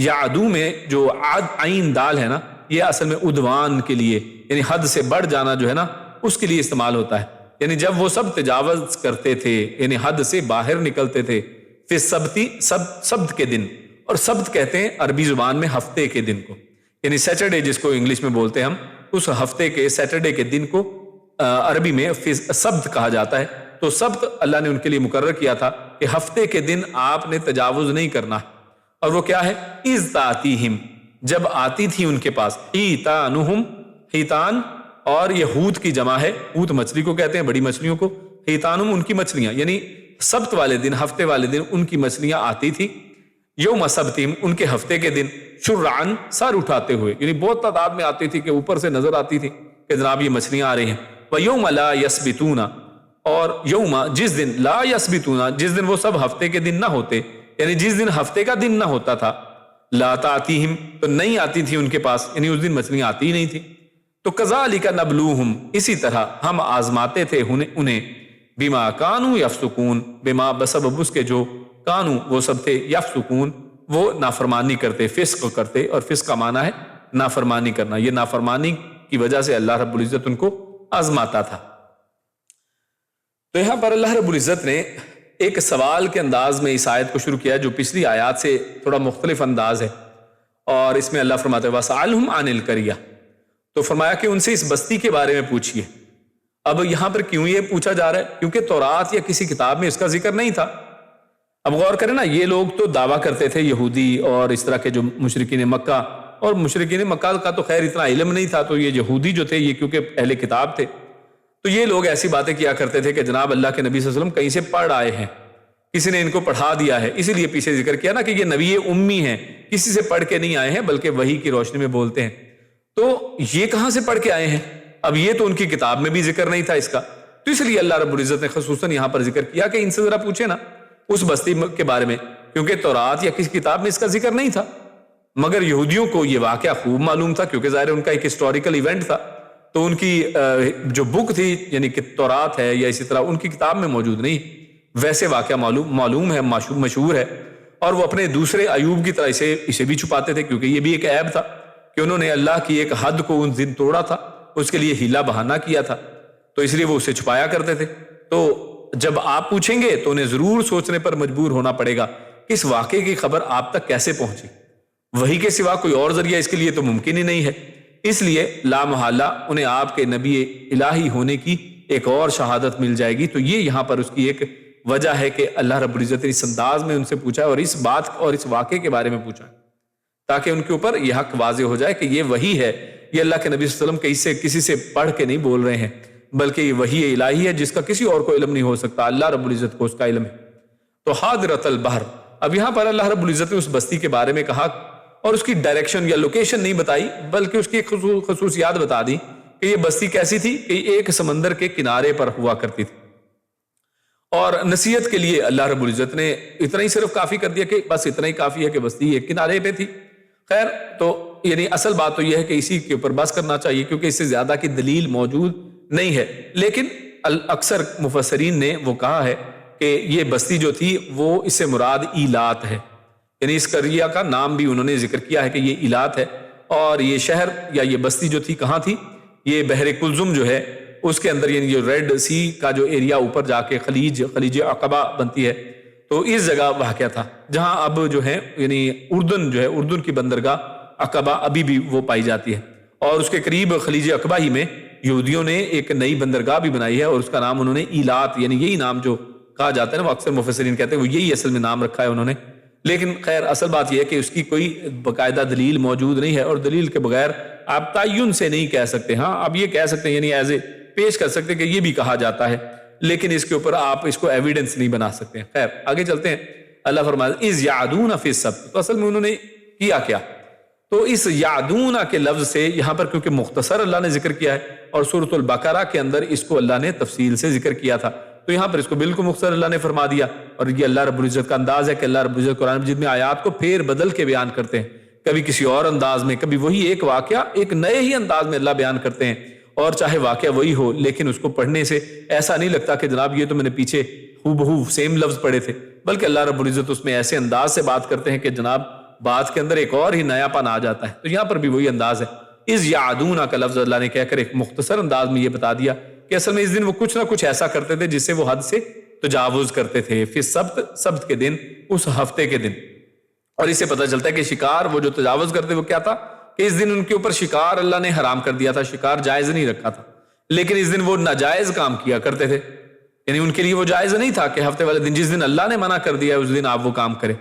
یعدو میں جو عد عین دال ہے نا، یہ اصل میں عدوان کے لیے، یعنی حد سے بڑھ جانا جو ہے نا اس کے لیے استعمال ہوتا ہے، یعنی جب وہ سب تجاوز کرتے تھے، یعنی حد سے باہر نکلتے تھے، فی السبتی، سبت کے دن، اور سبت کہتے ہیں عربی زبان میں ہفتے کے دن کو، یعنی سیٹرڈے جس کو انگلش میں بولتے ہیں ہم، اس ہفتے کے سیٹرڈے کے دن کو عربی میں سبت کہا جاتا ہے۔ تو سبت اللہ نے ان کے لیے مقرر کیا تھا کہ ہفتے کے دن آپ نے تجاوز نہیں کرنا، اور وہ کیا ہے، اذ تاتیہم جب آتی تھی ان کے پاس، حیتانہم، حیتان اور یہ حوت کی جمع ہے، حوت مچھلی کو کہتے ہیں، بڑی مچھلیوں کو، حیتانہم ان کی مچھلیاں، یعنی سبت والے دن، ہفتے والے دن ان کی مچھلیاں آتی تھی، یوم سبتہم ان کے ہفتے کے دن، شرعن سر اٹھاتے ہوئے، یعنی بہت تعداد میں آتی تھی کہ اوپر سے نظر آتی تھی کہ جناب یہ مچھلیاں آ رہی ہیں، وَيَوْمَ لَا يَسْبِتُونَ اور یوم جس دن، لا یسبتون جس دن وہ سب ہفتے کے دن نہ ہوتے، یعنی جس دن ہفتے کا دن نہ ہوتا تھا، لا تاتیہم تو نہیں آتی تھی ان کے پاس، یعنی اس دن مچھلیاں آتی ہی نہیں تھی۔ تو کذالک نبلوہم اسی طرح ہم آزماتے تھے انہیں، بما کانوا یفسقون بما بسبب اس کے جو کانو وہ سب تھے، یفسقون وہ نافرمانی کرتے، فسق کرتے، اور فسق کا معنی ہے نافرمانی کرنا، یہ نافرمانی کی وجہ سے اللہ رب العزت ان کو آزماتا تھا۔ تو یہاں پر اللہ رب العزت نے ایک سوال کے انداز میں اس آیت کو شروع کیا جو پچھلی آیات سے تھوڑا مختلف انداز ہے، اور اس میں اللہ فرماتا ہے وَاسْأَلْهُمْ عَنِ الْقَرْيَةِ، تو فرمایا کہ ان سے اس بستی کے بارے میں پوچھئے۔ اب یہاں پر کیوں یہ پوچھا جا رہا ہے؟ کیونکہ تورات یا کسی کتاب میں اس کا ذکر نہیں تھا۔ اب غور کریں نا، یہ لوگ تو دعویٰ کرتے تھے، یہودی اور اس طرح کے جو مشرکین مکہ، اور مشرکین مکہ کا تو خیر اتنا علم نہیں تھا، تو یہ یہودی جو تھے، یہ کیونکہ اہل کتاب تھے، تو یہ لوگ ایسی باتیں کیا کرتے تھے کہ جناب اللہ کے نبی صلی اللہ علیہ وسلم کہیں سے پڑھ آئے ہیں، کسی نے ان کو پڑھا دیا ہے، اسی لیے پیچھے ذکر کیا نا کہ یہ نبی امی ہیں، کسی سے پڑھ کے نہیں آئے ہیں بلکہ وحی کی روشنی میں بولتے ہیں۔ تو یہ کہاں سے پڑھ کے آئے ہیں؟ اب یہ تو ان کی کتاب میں بھی ذکر نہیں تھا اس کا، تو اس لیے اللہ رب العزت نے خصوصاً یہاں پر ذکر کیا کہ ان سے ذرا پوچھے نا اس بستی کے بارے میں، کیونکہ تورات یا کسی کتاب میں اس کا ذکر نہیں تھا۔ مگر یہودیوں کو یہ واقعہ خوب معلوم تھا، کیونکہ ظاہر ان کا ایک ہسٹوریکل ایونٹ تھا، تو ان کی جو بک تھی یعنی کہ تورات ہے یا اسی طرح ان کی کتاب میں موجود نہیں، ویسے واقعہ معلوم ہے، مشہور ہے، اور وہ اپنے دوسرے ایوب کی طرح اسے بھی چھپاتے تھے، کیونکہ یہ بھی ایک عیب تھا کہ انہوں نے اللہ کی ایک حد کو ان دن توڑا تھا، اس کے لیے ہیلا بہانہ کیا تھا، تو اس لیے وہ اسے چھپایا کرتے تھے۔ تو جب آپ پوچھیں گے تو انہیں ضرور سوچنے پر مجبور ہونا پڑے گا کہ اس واقعے کی خبر آپ تک کیسے پہنچی، وحی کے سوا کوئی اور ذریعہ اس کے لیے تو ممکن ہی نہیں ہے۔ اس لیے لا محالہ انہیں آپ کے نبی الہی ہونے کی ایک اور شہادت مل جائے گی۔ تو یہ یہاں پر اس کی ایک وجہ ہے کہ اللہ رب العزت نے اس انداز میں ان سے پوچھا اور اس بات اور اس واقعے کے بارے میں پوچھا، تاکہ ان کے اوپر یہ حق واضح ہو جائے کہ یہ وحی ہے، یہ اللہ کے نبی صلی اللہ علیہ وسلم کسی سے پڑھ کے نہیں بول رہے ہیں، بلکہ یہ وحی الہی ہے جس کا کسی اور کو علم نہیں ہو سکتا، اللہ رب العزت کو اس کا علم ہے۔ تو حاضرۃ البحر، اب یہاں پر اللہ رب العزت نے اس بستی کے بارے میں کہا اور اس کی ڈائریکشن یا لوکیشن نہیں بتائی، بلکہ اس کی خصوصیات بتا دی کہ یہ بستی کیسی تھی کہ ایک سمندر کے کنارے پر ہوا کرتی تھی، اور نصیحت کے لیے اللہ رب العزت نے اتنا ہی صرف کافی کر دیا کہ بس اتنا ہی کافی ہے کہ بستی ایک کنارے پہ تھی۔ خیر، تو یعنی اصل بات تو یہ ہے کہ اسی کے اوپر بس کرنا چاہیے، کیونکہ اس سے زیادہ کی دلیل موجود نہیں ہے، لیکن اکثر مفسرین نے وہ کہا ہے کہ یہ بستی جو تھی وہ اس سے مراد ایلات ہے، یعنی اس قریہ کا نام بھی انہوں نے ذکر کیا ہے کہ یہ ایلات ہے، اور یہ شہر یا یہ بستی جو تھی کہاں تھی، یہ بحر کلزم جو ہے اس کے اندر، یعنی جو ریڈ سی کا جو ایریا اوپر جا کے خلیج عقبہ بنتی ہے، تو اس جگہ واقع تھا جہاں اب جو ہے یعنی اردن جو ہے، اردن کی بندرگاہ عقبہ ابھی بھی وہ پائی جاتی ہے، اور اس کے قریب خلیج عقبہ ہی میں یہودیوں نے ایک نئی بندرگاہ بھی بنائی ہے، اور اس کا نام انہوں نے ایلات، یعنی یہی نام جو کہا جاتا ہے نا، وہ اکثر مفسرین کہتے ہیں وہ یہی اصل میں نام رکھا ہے انہوں نے، لیکن خیر اصل بات یہ ہے کہ اس کی کوئی باقاعدہ دلیل موجود نہیں ہے، اور دلیل کے بغیر آپ تعین سے نہیں کہہ سکتے۔ ہاں آپ یہ کہہ سکتے ہیں، یعنی ایز اے پیش کر سکتے کہ یہ بھی کہا جاتا ہے، لیکن اس کے اوپر آپ اس کو ایویڈنس نہیں بنا سکتے ہیں۔ خیر آگے چلتے ہیں، اللہ فرماتا ہے اذ یعدون فی السبت، تو اصل میں انہوں نے کیا کیا؟ تو اس یعدون کے لفظ سے یہاں پر کیونکہ مختصر اللہ نے ذکر کیا ہے، اور سورۃ البقرہ کے اندر اس کو اللہ نے تفصیل سے ذکر کیا تھا، تو یہاں پر اس کو بالکل مختصر اللہ نے فرما دیا، اور یہ اللہ رب العزت کا انداز ہے کہ اللہ رب العزت قرآن مجید میں آیات کو پھیر بدل کے بیان کرتے ہیں، کبھی کسی اور انداز میں، کبھی وہی ایک واقعہ ایک نئے ہی انداز میں اللہ بیان کرتے ہیں، اور چاہے واقعہ وہی ہو لیکن اس کو پڑھنے سے ایسا نہیں لگتا کہ جناب یہ تو میں نے پیچھے ہو بہو سیم لفظ پڑھے تھے، بلکہ اللہ رب العزت اس میں ایسے انداز سے بات کرتے ہیں کہ جناب بات کے اندر ایک اور ہی نیا پن آ جاتا ہے۔ تو یہاں پر بھی وہی انداز ہے، اذ یعدون کا لفظ اللہ نے کہہ کر ایک مختصر انداز میں یہ بتا دیا کہ اصل میں اس دن وہ کچھ نہ کچھ ایسا کرتے تھے جس سے وہ حد سے تجاوز کرتے تھے، فی سبت کے دن، اس ہفتے کے دن، اور اس سے پتہ چلتا ہے کہ شکار وہ جو تجاوز کرتے وہ کیا تھا کہ اس دن ان کے اوپر شکار اللہ نے حرام کر دیا تھا، شکار جائز نہیں رکھا تھا، لیکن اس دن وہ ناجائز کام کیا کرتے تھے، یعنی ان کے لیے وہ جائز نہیں تھا کہ ہفتے والے دن جس دن اللہ نے منع کر دیا اس دن آپ وہ کام کریں۔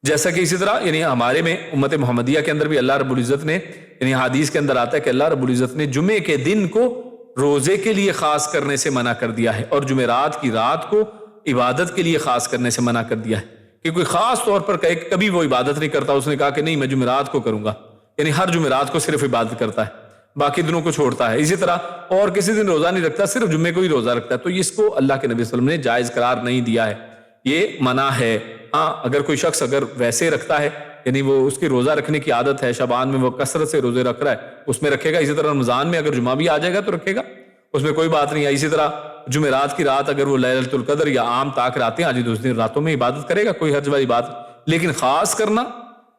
جیسا کہ اسی طرح یعنی ہمارے میں امت محمدیہ کے اندر بھی اللہ رب العزت نے، یعنی حدیث کے اندر آتا ہے کہ اللہ رب العزت نے جمعے کے دن کو روزے کے لیے خاص کرنے سے منع کر دیا ہے، اور جمعرات کی رات کو عبادت کے لیے خاص کرنے سے منع کر دیا ہے، کہ کوئی خاص طور پر کہے کہ کبھی وہ عبادت نہیں کرتا، اس نے کہا کہ نہیں میں جمعرات کو کروں گا، یعنی ہر جمعرات کو صرف عبادت کرتا ہے، باقی دنوں کو چھوڑتا ہے، اسی طرح اور کسی دن روزہ نہیں رکھتا، صرف جمعے کو ہی روزہ رکھتا ہے، تو اس کو اللہ کے نبی صلی اللہ علیہ وسلم نے جائز قرار نہیں دیا ہے، یہ منع ہے۔ ہاں اگر کوئی شخص اگر ویسے رکھتا ہے، یعنی وہ اس کی روزہ رکھنے کی عادت ہے، شعبان میں وہ کثرت سے روزے رکھ رہا ہے، اس میں رکھے گا، اسی طرح رمضان میں اگر جمعہ بھی آ جائے گا تو رکھے گا، اس میں کوئی بات نہیں ہے، اسی طرح جمعرات کی رات اگر وہ لیلۃ القدر یا عام طاق راتیں آج اس دن راتوں میں عبادت کرے گا، کوئی حرج والی بات، لیکن خاص کرنا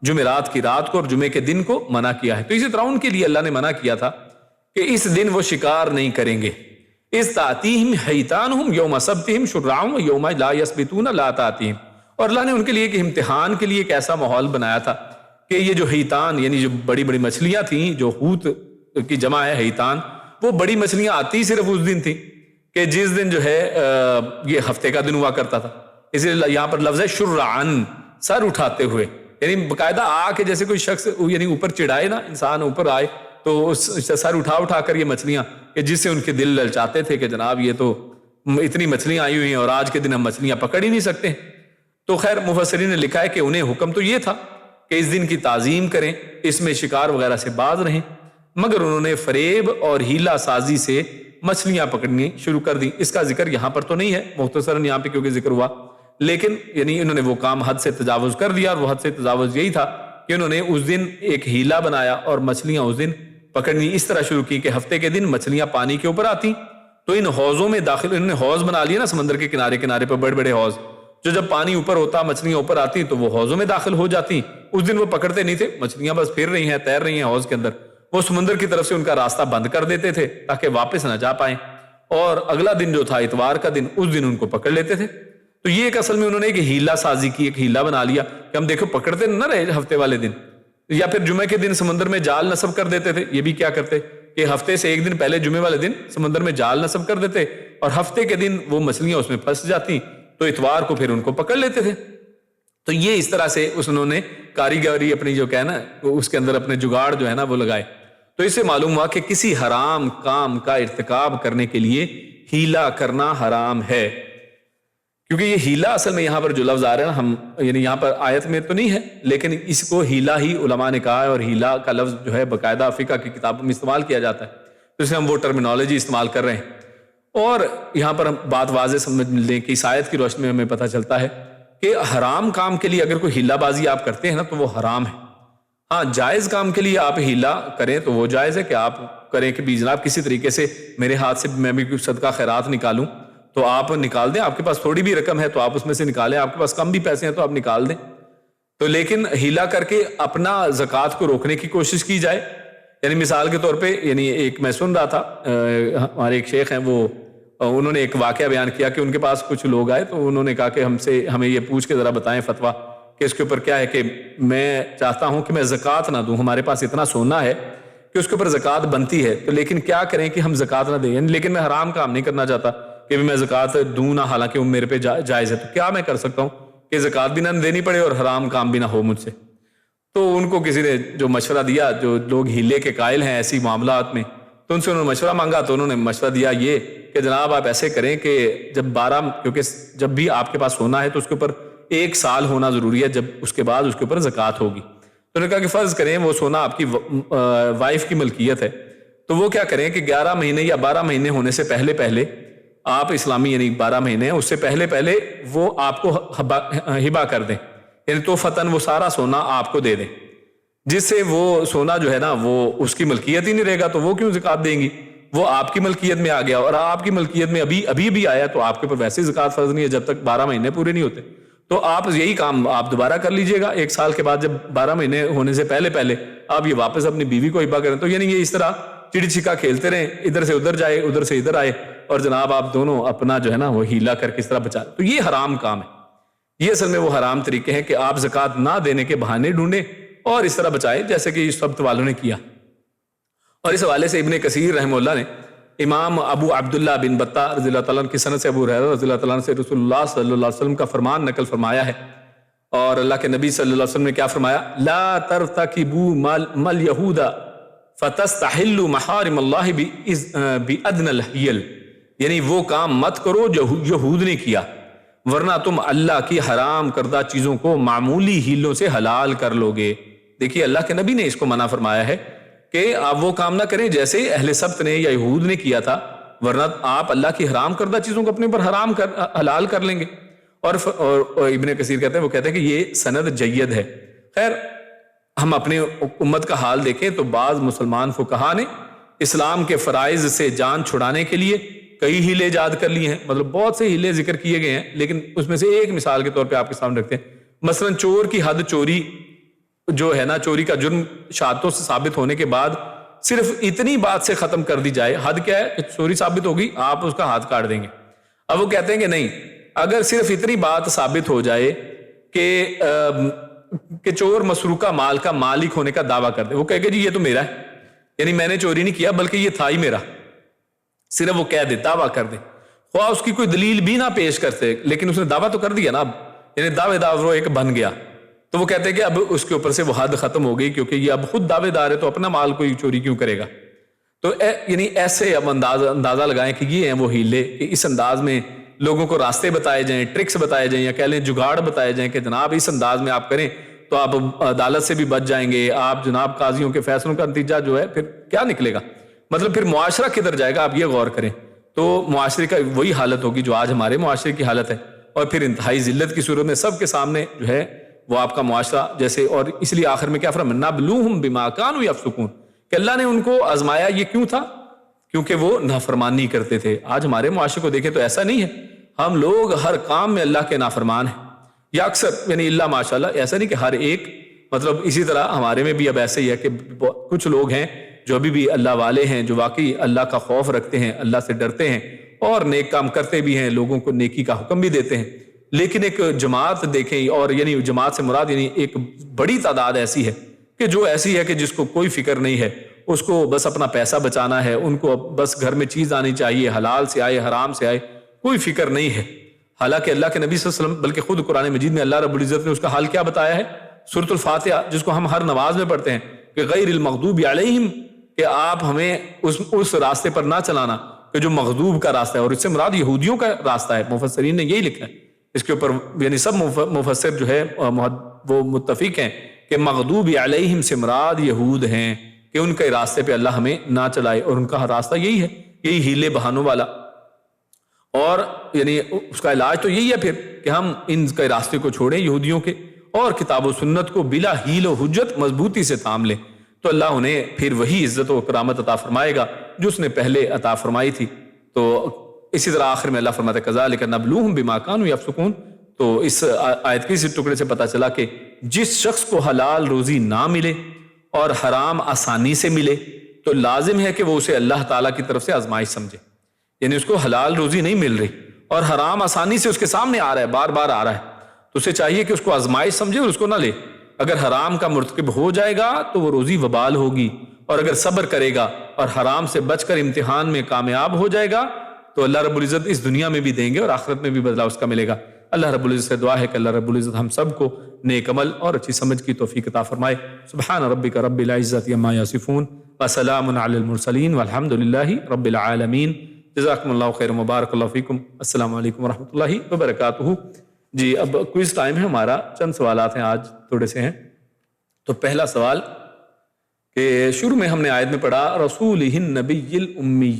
جمعرات کی رات کو اور جمعے کے دن کو منع کیا ہے۔ تو اسی طرح ان کے لیے اللہ نے منع کیا تھا کہ اس دن وہ شکار نہیں کریں گے، اذ تأتیہم حیتانہم یوم سبتہم شرعا ویوم لا یسبتون لا تأتیہم، اور اللہ نے ان کے لیے ایک امتحان کے لیے ایک ایسا ماحول بنایا تھا کہ یہ جو حیتان یعنی جو بڑی بڑی مچھلیاں تھیں، جو حوت کی جمع ہے حیتان، وہ بڑی مچھلیاں آتی صرف اس دن تھیں کہ جس دن جو ہے یہ ہفتے کا دن ہوا کرتا تھا، اس لیے یہاں پر لفظ ہے شرعن، سر اٹھاتے ہوئے، یعنی باقاعدہ آ کے جیسے کوئی شخص یعنی اوپر چڑھائے نا، انسان اوپر آئے تو اس سر اٹھا کر یہ مچھلیاں، کہ جس سے ان کے دل للچاتے تھے کہ جناب یہ تو اتنی مچھلیاں آئی ہوئی ہیں اور آج کے دن ہم مچھلیاں پکڑ ہی نہیں سکتے۔ تو خیر مفسرین نے لکھا ہے کہ انہیں حکم تو یہ تھا کہ اس دن کی تعظیم کریں، اس میں شکار وغیرہ سے باز رہیں، مگر انہوں نے فریب اور ہیلا سازی سے مچھلیاں پکڑنی شروع کر دی۔ اس کا ذکر یہاں پر تو نہیں ہے مختصراً یہاں پہ کیونکہ ذکر ہوا، لیکن یعنی انہوں نے وہ کام حد سے تجاوز کر دیا، اور وہ حد سے تجاوز یہی تھا کہ انہوں نے اس دن ایک ہیلا بنایا اور مچھلیاں اس دن پکڑنی اس طرح شروع کی کہ ہفتے کے دن مچھلیاں پانی کے اوپر آتی تو ان حوضوں میں داخل، انہوں نے حوض بنا لیا نا سمندر کے کنارے کنارے پر بڑے بڑے حوض، جو جب پانی اوپر ہوتا مچھلیاں اوپر آتی تو وہ حوضوں میں داخل ہو جاتی. اس دن وہ پکڑتے نہیں تھے، مچھلیاں بس پھر رہی ہیں، تیر رہی ہیں حوض کے اندر، وہ سمندر کی طرف سے ان کا راستہ بند کر دیتے تھے تاکہ واپس نہ جا پائیں، اور اگلا دن جو تھا اتوار کا دن، اس دن ان کو پکڑ لیتے تھے. تو یہ ایک اصل میں انہوں نے ایک ہیلا سازی کی، ایک ہیلا بنا لیا کہ ہم دیکھو پکڑتے نہ رہے ہفتے والے دن، یا پھر جمعے کے دن سمندر میں جال نصب کر دیتے تھے. یہ بھی کیا کرتے کہ ہفتے سے ایک دن پہلے جمعے والے دن سمندر میں جال نصب کر دیتے اور ہفتے کے دن وہ مچھلیاں اس میں پھنس جاتی تو اتوار کو پھر ان کو پکڑ لیتے تھے. تو یہ اس طرح سے انہوں نے کاریگری اپنی جو کہنا اس کے اندر اپنے جگاڑ جو ہے نا وہ لگائے. تو اس سے معلوم ہوا کہ کسی حرام کام کا ارتکاب کرنے کے لیے ہیلا کرنا حرام ہے. کیونکہ یہ ہیلا اصل میں یہاں پر جو لفظ آ رہا ہے نا، ہم یعنی یہاں پر آیت میں تو نہیں ہے لیکن اس کو ہیلا ہی علماء نے کہا ہے، اور ہیلا کا لفظ جو ہے باقاعدہ فقہ کی کتابوں میں استعمال کیا جاتا ہے، تو اس میں ہم وہ ٹرمینالوجی استعمال کر رہے ہیں. اور یہاں پر ہم بات واضح سمجھ لیں کہ اس آیت کی روشنی میں ہمیں پتہ چلتا ہے کہ حرام کام کے لیے اگر کوئی ہیلا بازی آپ کرتے ہیں نا تو وہ حرام ہے. ہاں جائز کام کے لیے آپ ہیلا کریں تو وہ جائز ہے کہ آپ کریں کہ بھی جناب کسی طریقے سے میرے ہاتھ سے میں بھی کچھ صدقہ خیرات نکالوں تو آپ نکال دیں، آپ کے پاس تھوڑی بھی رقم ہے تو آپ اس میں سے نکالیں، آپ کے پاس کم بھی پیسے ہیں تو آپ نکال دیں. تو لیکن ہیلا کر کے اپنا زکوٰۃ کو روکنے کی کوشش کی جائے، یعنی مثال کے طور پہ یعنی ایک میں سن رہا تھا ہمارے ایک شیخ ہیں، وہ انہوں نے ایک واقعہ بیان کیا کہ ان کے پاس کچھ لوگ آئے تو انہوں نے کہا کہ ہمیں یہ پوچھ کے ذرا بتائیں فتویٰ کہ اس کے اوپر کیا ہے کہ میں چاہتا ہوں کہ میں زکوٰۃ نہ دوں، ہمارے پاس اتنا سونا ہے کہ اس کے اوپر زکوٰۃ بنتی ہے، تو لیکن کیا کریں کہ ہم زکوٰۃ نہ دیں، یعنی لیکن میں حرام کام نہیں کرنا چاہتا کہ میں زکوٰۃ دوں نہ، حالانکہ وہ میرے پہ جائز ہے، تو کیا میں کر سکتا ہوں کہ زکوٰۃ بھی نہ دینی پڑے اور حرام کام بھی نہ ہو مجھ سے. تو ان کو کسی نے جو مشورہ دیا، جو لوگ ہیلے کے قائل ہیں ایسی معاملات میں، تو ان سے انہوں نے مشورہ مانگا تو انہوں نے مشورہ دیا یہ کہ جناب آپ ایسے کریں کہ کیونکہ جب بھی آپ کے پاس سونا ہے تو اس کے اوپر 1 سال ہونا ضروری ہے، جب اس کے بعد اس کے اوپر زکوٰۃ ہوگی. تو انہوں نے کہا کہ فرض کریں وہ سونا آپ کی وائف کی ملکیت ہے تو وہ کیا کریں کہ 11 مہینے یا 12 مہینے ہونے سے پہلے آپ اسلامی یعنی 12 مہینے اس سے پہلے وہ آپ کو ہبا کر دیں، یعنی توفتاً وہ سارا سونا آپ کو دے دیں، جس سے وہ سونا جو ہے نا وہ اس کی ملکیت ہی نہیں رہے گا، تو وہ کیوں زکوٰۃ دیں گی، وہ آپ کی ملکیت میں آ گیا، اور آپ کی ملکیت میں ابھی بھی آیا تو آپ کے اوپر ویسے زکوٰۃ فرض نہیں ہے جب تک 12 مہینے پورے نہیں ہوتے. تو آپ یہی کام آپ دوبارہ کر لیجئے گا 1 سال کے بعد، جب 12 مہینے ہونے سے پہلے آپ یہ واپس اپنی بیوی کو ہبا کریں. تو یعنی یہ اس طرح چڑی چھکا کھیلتے رہیں، ادھر سے ادھر جائے ادھر سے ادھر آئے، اور جناب آپ دونوں اپنا جو ہے نا وہ ہیلا کر کے اس طرح بچا. تو یہ حرام کام ہے، یہ اصل میں وہ حرام طریقے ہیں کہ آپ زکوٰۃ نہ دینے کے بہانے ڈھونڈیں اور اس طرح بچائیں جیسے کہ اس سبت والوں نے کیا. اور اس حوالے سے ابن کثیر رحمہ اللہ نے امام ابو عبداللہ بن بطہ رضی اللہ تعالیٰ عنہ کی سند سے ابو ہریرہ رضی اللہ تعالیٰ عنہ سے رسول اللہ صلی اللہ علیہ وسلم کا فرمان نقل فرمایا ہے، اور اللہ کے نبی صلی اللہ علیہ وسلم نے کیا فرمایا، لا ترتکبوا مال یہود فتستحلوا محارم اللہ بادنی الحیل، یعنی وہ کام مت کرو جو یہود نے کیا ورنہ تم اللہ کی حرام کردہ چیزوں کو معمولی ہیلوں سے حلال کر لو گے. دیکھیے اللہ کے نبی نے اس کو منع فرمایا ہے کہ آپ وہ کام نہ کریں جیسے اہل سبت نے یا یہود نے کیا تھا، ورنہ آپ اللہ کی حرام کردہ چیزوں کو اپنے پر حلال کر لیں گے. اور ابن کثیر کہتے ہیں، وہ کہتے ہیں کہ یہ سند جید ہے. خیر ہم اپنے امت کا حال دیکھیں تو بعض مسلمان فقہا نے اسلام کے فرائض سے جان چھڑانے کے لیے کئی ہیلے ایجاد کر لیے ہیں، مطلب بہت سے ہیلے ذکر کیے گئے ہیں، لیکن اس میں سے ایک مثال کے طور پہ آپ کے سامنے رکھتے ہیں. مثلا چور کی حد چوری جو ہے نا، چوری کا جرم شہادتوں سے ثابت ہونے کے بعد صرف اتنی بات سے ختم کر دی جائے. حد کیا ہے کہ چوری ثابت ہوگی آپ اس کا ہاتھ کاٹ دیں گے. اب وہ کہتے ہیں کہ نہیں، اگر صرف اتنی بات ثابت ہو جائے کہ چور مسروقہ مال کا مالک ہونے کا دعویٰ کر دے، وہ کہے گا جی یہ تو میرا ہے، یعنی میں نے چوری نہیں کیا بلکہ یہ تھا ہی میرا، صرف وہ کہہ دے، دعویٰ کر دے، خواہ اس کی کوئی دلیل بھی نہ پیش کرتے، لیکن اس نے دعویٰ تو کر دیا نا، اب یعنی دعوے دار وہ ایک بن گیا. تو وہ کہتے ہیں کہ اب اس کے اوپر سے وہ حد ختم ہو گئی، کیونکہ یہ اب خود دعوے دار ہے تو اپنا مال کوئی چوری کیوں کرے گا. تو یعنی ایسے اب اندازہ لگائیں کہ یہ ہیں وہ ہیلے، کہ اس انداز میں لوگوں کو راستے بتائے جائیں، ٹرکس بتائے جائیں، یا کہہ لیں جگاڑ بتائے جائیں کہ جناب اس انداز میں آپ کریں تو آپ عدالت سے بھی بچ جائیں گے، آپ جناب قاضیوں کے فیصلوں کا نتیجہ جو ہے پھر کیا نکلے گا، مطلب پھر معاشرہ کدھر جائے گا. آپ یہ غور کریں تو معاشرے کا وہی حالت ہوگی جو آج ہمارے معاشرے کی حالت ہے، اور پھر انتہائی ذلت کی صورت میں سب کے سامنے جو ہے وہ آپ کا معاشرہ جیسے، اور اس لیے آخر میں کیا فرمایا، نبلوہم بما کانوا یفسقون، کہ اللہ نے ان کو آزمایا یہ کیوں تھا، کیونکہ وہ نافرمانی کرتے تھے۔ آج ہمارے معاشرے کو دیکھیں تو ایسا نہیں ہے، ہم لوگ ہر کام میں اللہ کے نافرمان ہیں، یا اکثر، یعنی اللہ ماشاءاللہ، ایسا نہیں کہ ہر ایک، مطلب اسی طرح ہمارے میں بھی اب ایسے ہی ہے کہ کچھ لوگ ہیں جو ابھی بھی اللہ والے ہیں، جو واقعی اللہ کا خوف رکھتے ہیں، اللہ سے ڈرتے ہیں اور نیک کام کرتے بھی ہیں، لوگوں کو نیکی کا حکم بھی دیتے ہیں، لیکن ایک جماعت دیکھیں، اور یعنی جماعت سے مراد یعنی ایک بڑی تعداد ایسی ہے کہ جو ایسی ہے کہ جس کو کوئی فکر نہیں ہے، اس کو بس اپنا پیسہ بچانا ہے، ان کو بس گھر میں چیز آنی چاہیے، حلال سے آئے حرام سے آئے، کوئی فکر نہیں ہے۔ حالانکہ اللہ کے نبی صلی اللہ علیہ وسلم، بلکہ خود قرآن مجید میں اللہ رب العزت نے اس کا حال کیا بتایا ہے، سورۃ الفاتحہ جس کو ہم ہر نماز میں پڑھتے ہیں، کہ غیر المغضوب علیہم، کہ آپ ہمیں اس راستے پر نہ چلانا کہ جو مغضوب کا راستہ ہے، اور اس سے مراد یہودیوں کا راستہ ہے۔ مفسرین نے یہی لکھا ہے اس کے اوپر، یعنی سب مفسر جو ہے وہ متفق ہیں کہ مغضوب علیہم سے مراد یہود ہیں، کہ ان کے راستے پہ اللہ ہمیں نہ چلائے، اور ان کا راستہ یہی ہے، یہی ہیلے بہانوں والا، اور یعنی اس کا علاج تو یہی ہے پھر کہ ہم ان کے راستے کو چھوڑیں یہودیوں کے، اور کتاب و سنت کو بلا حیل و حجت مضبوطی سے تھام لیں، تو اللہ انہیں پھر وہی عزت و کرامت عطا فرمائے گا جو اس نے پہلے عطا فرمائی تھی۔ تو اسی طرح آخر میں اللہ فرماتا ہے کذالک نبلوہم بما کانوا یفسقون۔ تو اس آیت کے اس ٹکڑے سے پتہ چلا کہ جس شخص کو حلال روزی نہ ملے اور حرام آسانی سے ملے تو لازم ہے کہ وہ اسے اللہ تعالیٰ کی طرف سے آزمائش سمجھے، یعنی اس کو حلال روزی نہیں مل رہی اور حرام آسانی سے اس کے سامنے آ رہا ہے، بار بار آ رہا ہے، تو اسے چاہیے کہ اس کو آزمائش سمجھے اور اس کو نہ لے۔ اگر حرام کا مرتکب ہو جائے گا تو وہ روزی وبال ہوگی، اور اگر صبر کرے گا اور حرام سے بچ کر امتحان میں کامیاب ہو جائے گا تو اللہ رب العزت اس دنیا میں بھی دیں گے اور آخرت میں بھی بدلہ اس کا ملے گا۔ اللہ رب العزت سے دعا ہے کہ اللہ رب العزت ہم سب کو نیک عمل اور اچھی سمجھ کی توفیق عطا فرمائے۔ سبحان ربک رب العزت عما یصفون وسلام علی المرسلین والحمد للہ رب العالمین۔ جزاکم اللہ خیر، مبارک اللہ فیکم۔ السلام علیکم ورحمۃ اللہ وبرکاتہ۔ جی اب کوئز ٹائم ہے ہمارا، چند سوالات ہیں آج تھوڑے سے ہیں۔ تو پہلا سوال کہ شروع میں ہم نے آیت میں پڑھا رسولہ النبی الامی،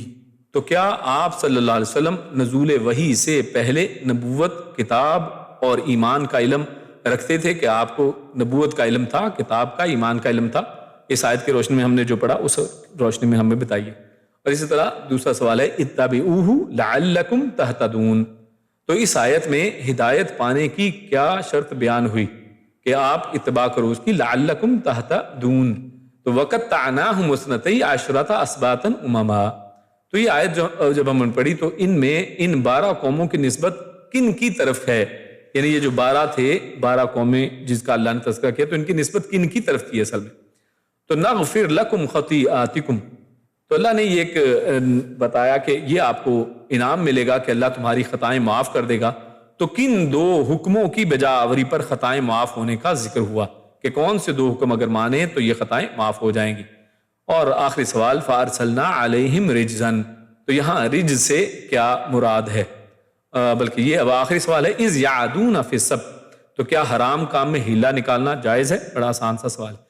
تو کیا آپ صلی اللہ علیہ وسلم نزول وحی سے پہلے نبوت، کتاب اور ایمان کا علم رکھتے تھے، کہ آپ کو نبوت کا علم تھا، کتاب کا، ایمان کا علم تھا؟ اس آیت کی روشنی میں ہم نے جو پڑھا اس روشنی میں ہمیں بتائیے۔ اور اسی طرح دوسرا سوال ہے اتبعوہ لعلکم تہتدون، تو اس آیت میں ہدایت پانے کی کیا شرط بیان ہوئی کہ آپ اتباع کرو اس کی، لعلکم تہتدون؟ تو وَقَطَّعْنَاهُمْ اثْنَتَيْ عَشْرَةَ أَسْبَاطًا أُمَمًا، تو یہ آیت جب ہم نے پڑھی تو ان میں ان 12 قوموں کی نسبت کن کی طرف ہے؟ یعنی یہ جو 12 تھے، 12 قومیں جس کا اللہ نے تذکرہ کیا، تو ان کی نسبت کن کی طرف تھی اصل میں؟ تو نغفر لکم خطیئاتکم، تو اللہ نے یہ ایک بتایا کہ یہ آپ کو انعام ملے گا کہ اللہ تمہاری خطائیں معاف کر دے گا۔ تو کن 2 حکموں کی بجاوری پر خطائیں معاف ہونے کا ذکر ہوا کہ کون سے 2 حکم اگر مانے تو یہ خطائیں معاف ہو جائیں گی؟ اور آخری سوال فارسلنا علیہم رجزن، تو یہاں رجز سے کیا مراد ہے؟ بلکہ یہ اب آخری سوال ہے اذ یعدون فی السبت، تو کیا حرام کام میں ہیلا نکالنا جائز ہے؟ بڑا آسان سا سوال ہے۔